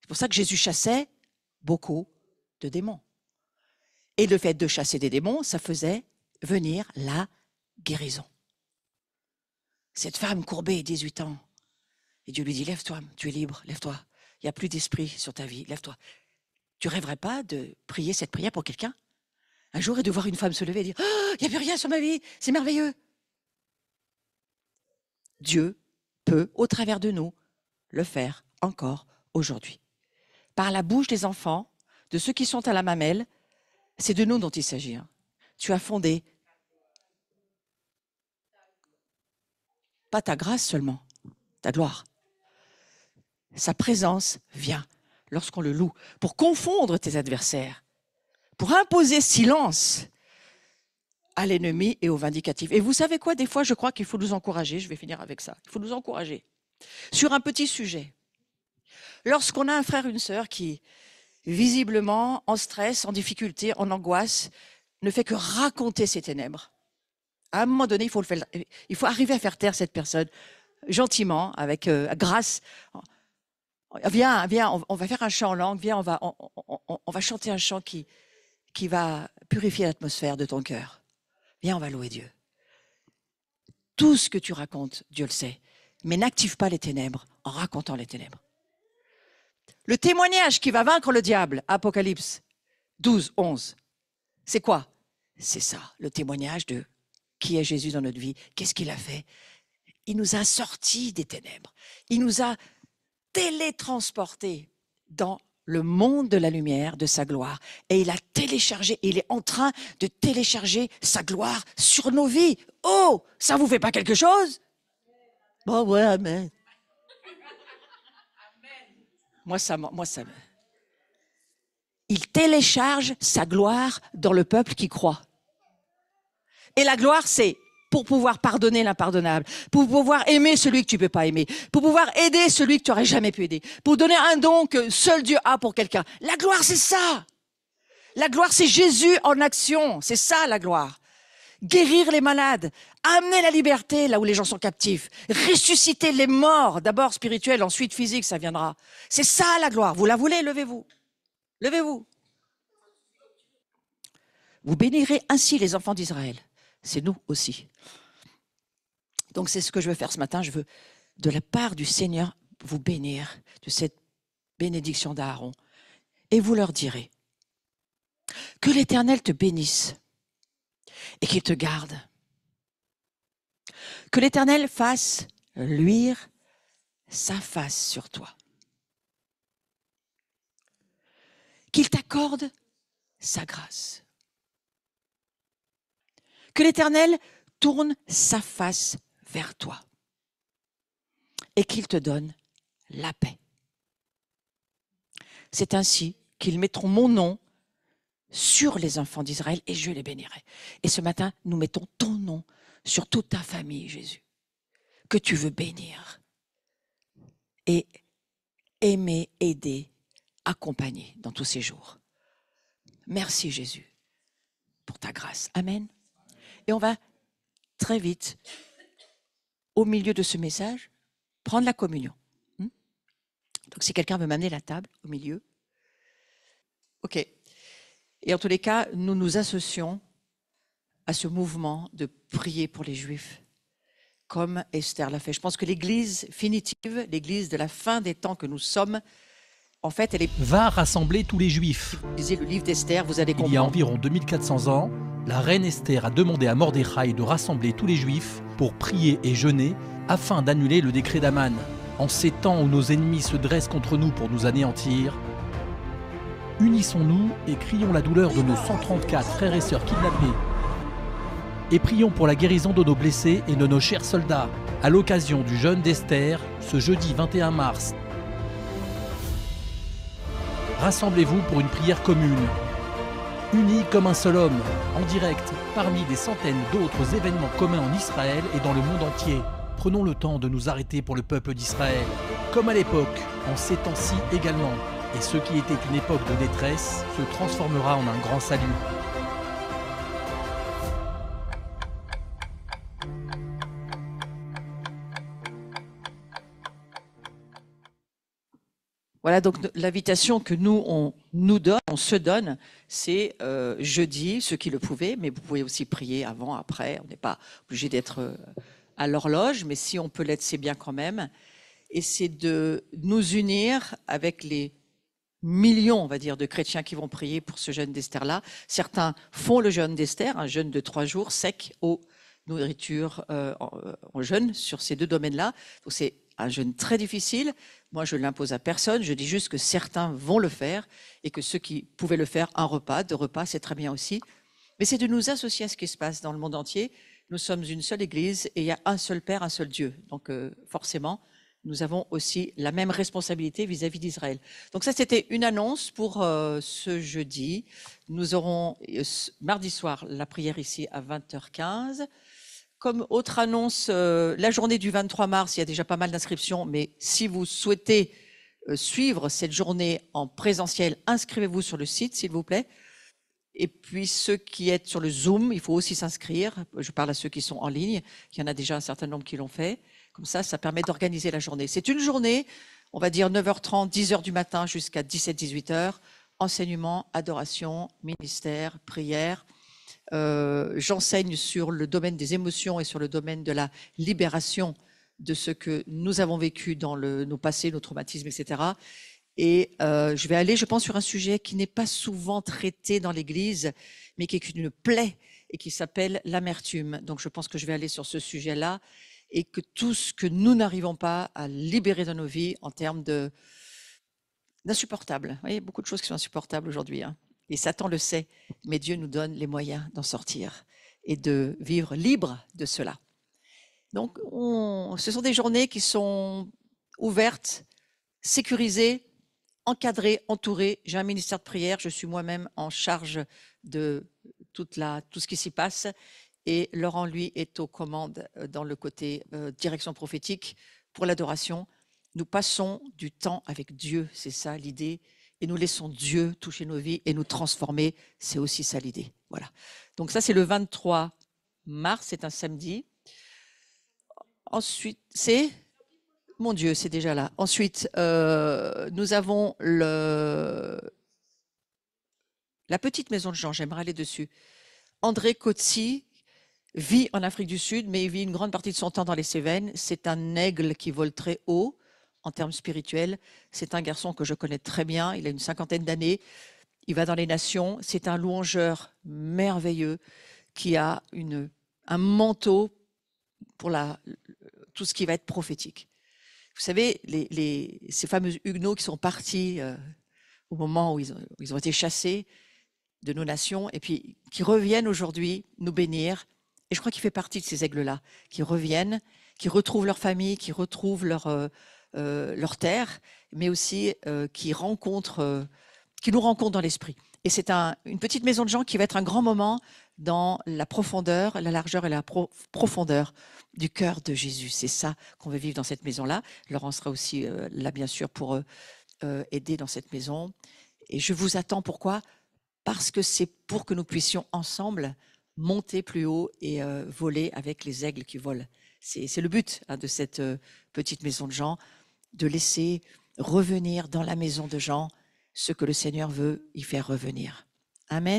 C'est pour ça que Jésus chassait beaucoup de démons. Et le fait de chasser des démons, ça faisait venir la guérison. Cette femme courbée, 18 ans, et Dieu lui dit, lève-toi, tu es libre, lève-toi. Il n'y a plus d'esprit sur ta vie, lève-toi. Tu rêverais pas de prier cette prière pour quelqu'un? Un jour, et de voir une femme se lever et dire, oh, il n'y a plus rien sur ma vie, c'est merveilleux. Dieu peut, au travers de nous, le faire encore aujourd'hui. Par la bouche des enfants, de ceux qui sont à la mamelle, c'est de nous dont il s'agit. Hein. Tu as fondé, pas ta grâce seulement, ta gloire. Sa présence vient lorsqu'on le loue, pour confondre tes adversaires, pour imposer silence à l'ennemi et aux vindicatifs. Et vous savez quoi, des fois, je crois qu'il faut nous encourager, je vais finir avec ça, il faut nous encourager sur un petit sujet. Lorsqu'on a un frère, une sœur qui, visiblement, en stress, en difficulté, en angoisse, ne fait que raconter ses ténèbres, à un moment donné, il faut arriver à faire taire cette personne gentiment, avec grâce. Viens, on va faire un chant en langue, viens, on va chanter un chant qui va purifier l'atmosphère de ton cœur. Viens, on va louer Dieu. Tout ce que tu racontes, Dieu le sait, mais n'active pas les ténèbres en racontant les ténèbres. Le témoignage qui va vaincre le diable, Apocalypse 12, 11, c'est quoi? C'est ça, le témoignage de qui est Jésus dans notre vie, qu'est-ce qu'il a fait? Il nous a sortis des ténèbres, il nous a télétransportés dans le monde de la lumière, de sa gloire. Et il a téléchargé, il est en train de télécharger sa gloire sur nos vies. Oh, ça vous fait pas quelque chose? Bon, ouais, amen. Moi, ça. Il télécharge sa gloire dans le peuple qui croit. Et la gloire, c'est pour pouvoir pardonner l'impardonnable, pour pouvoir aimer celui que tu ne peux pas aimer, pour pouvoir aider celui que tu n'aurais jamais pu aider, pour donner un don que seul Dieu a pour quelqu'un. La gloire, c'est ça. La gloire, c'est Jésus en action. C'est ça, la gloire. Guérir les malades, amener la liberté là où les gens sont captifs, ressusciter les morts, d'abord spirituels, ensuite physiques, ça viendra. C'est ça, la gloire. Vous la voulez? Levez-vous. Levez-vous. Vous bénirez ainsi les enfants d'Israël. C'est nous aussi. Donc c'est ce que je veux faire ce matin. Je veux, de la part du Seigneur, vous bénir de cette bénédiction d'Aaron. Et vous leur direz que l'Éternel te bénisse et qu'il te garde. Que l'Éternel fasse luire sa face sur toi. Qu'il t'accorde sa grâce. Que l'Éternel tourne sa face vers toi et qu'il te donne la paix. C'est ainsi qu'ils mettront mon nom sur les enfants d'Israël et je les bénirai. Et ce matin, nous mettons ton nom sur toute ta famille, Jésus, que tu veux bénir et aimer, aider, accompagner dans tous ces jours. Merci Jésus pour ta grâce. Amen. Et on va très vite, au milieu de ce message, prendre la communion. Donc si quelqu'un veut m'amener la table au milieu. OK. Et en tous les cas, nous nous associons à ce mouvement de prier pour les Juifs, comme Esther l'a fait. Je pense que l'Église finitive, l'Église de la fin des temps que nous sommes, en fait, elle est... Va rassembler tous les Juifs. Vous lisez le livre d'Esther, vous allez comprendre. Il y a environ 2400 ans, la reine Esther a demandé à Mordechai de rassembler tous les Juifs pour prier et jeûner afin d'annuler le décret d'Aman. En ces temps où nos ennemis se dressent contre nous pour nous anéantir, unissons-nous et crions la douleur de nos 134 frères et sœurs kidnappés. Et prions pour la guérison de nos blessés et de nos chers soldats. À l'occasion du jeûne d'Esther, ce jeudi 21 mars, rassemblez-vous pour une prière commune. Unis comme un seul homme, en direct, parmi des centaines d'autres événements communs en Israël et dans le monde entier. Prenons le temps de nous arrêter pour le peuple d'Israël. Comme à l'époque, en ces temps-ci également. Et ce qui était une époque de détresse se transformera en un grand salut. Voilà, donc l'invitation que nous, on se donne, c'est jeudi, ceux qui le pouvaient, mais vous pouvez aussi prier avant, après, on n'est pas obligé d'être à l'horloge, mais si on peut l'être, c'est bien quand même. Et c'est de nous unir avec les millions, on va dire, de chrétiens qui vont prier pour ce jeûne d'Esther-là. Certains font le jeûne d'Esther, un jeûne de 3 jours, sec, eau, nourriture, en jeûne, sur ces deux domaines-là. Donc c'est un jeûne très difficile. Moi, je ne l'impose à personne. Je dis juste que certains vont le faire et que ceux qui pouvaient le faire, un repas, 2 repas, c'est très bien aussi. Mais c'est de nous associer à ce qui se passe dans le monde entier. Nous sommes une seule Église et il y a un seul Père, un seul Dieu. Donc forcément, nous avons aussi la même responsabilité vis-à-vis d'Israël. Donc ça, c'était une annonce pour ce jeudi. Nous aurons mardi soir la prière ici à 20h15. Comme autre annonce, la journée du 23 mars, il y a déjà pas mal d'inscriptions, mais si vous souhaitez suivre cette journée en présentiel, inscrivez-vous sur le site, s'il vous plaît. Et puis ceux qui êtes sur le Zoom, il faut aussi s'inscrire. Je parle à ceux qui sont en ligne. Il y en a déjà un certain nombre qui l'ont fait. Comme ça permet d'organiser la journée. C'est une journée, on va dire 9h30, 10h du matin jusqu'à 17-18h. Enseignement, adoration, ministère, prière. J'enseigne sur le domaine des émotions et sur le domaine de la libération de ce que nous avons vécu dans nos passés, nos traumatismes, etc. Et je vais aller, je pense, sur un sujet qui n'est pas souvent traité dans l'Église, mais qui est une plaie et qui s'appelle l'amertume. Donc je pense que je vais aller sur ce sujet-là et que tout ce que nous n'arrivons pas à libérer dans nos vies en termes d'insupportables. Vous voyez, beaucoup de choses qui sont insupportables aujourd'hui, hein. Et Satan le sait, mais Dieu nous donne les moyens d'en sortir et de vivre libre de cela. Donc, ce sont des journées qui sont ouvertes, sécurisées, encadrées, entourées. J'ai un ministère de prière, je suis moi-même en charge de tout ce qui s'y passe. Et Laurent, lui, est aux commandes dans le côté direction prophétique pour l'adoration. Nous passons du temps avec Dieu, c'est ça l'idée. Et nous laissons Dieu toucher nos vies et nous transformer. C'est aussi ça l'idée. Voilà. Donc ça, c'est le 23 mars, c'est un samedi. Ensuite, c'est... Mon Dieu, c'est déjà là. Ensuite, nous avons la petite maison de Jean, j'aimerais aller dessus. André Kotsi vit en Afrique du Sud, mais il vit une grande partie de son temps dans les Cévennes. C'est un aigle qui vole très haut en termes spirituels. C'est un garçon que je connais très bien. Il a une 50aine d'années. Il va dans les nations. C'est un louangeur merveilleux qui a un manteau pour tout ce qui va être prophétique. Vous savez, ces fameux Huguenots qui sont partis au moment où ils ont été chassés de nos nations et puis qui reviennent aujourd'hui nous bénir. Et je crois qu'il fait partie de ces aigles-là, qui reviennent, qui retrouvent leur famille, qui retrouvent leur terre, mais aussi qui nous rencontrent dans l'esprit. Et c'est une petite maison de gens qui va être un grand moment dans la profondeur, la largeur et la profondeur du cœur de Jésus. C'est ça qu'on veut vivre dans cette maison-là. Laurent sera aussi là, bien sûr, pour aider dans cette maison. Et je vous attends. Pourquoi ? Parce que c'est pour que nous puissions ensemble monter plus haut et voler avec les aigles qui volent. C'est le but de cette petite maison de gens. de laisser revenir dans la maison de Jean ce que le Seigneur veut y faire revenir. Amen.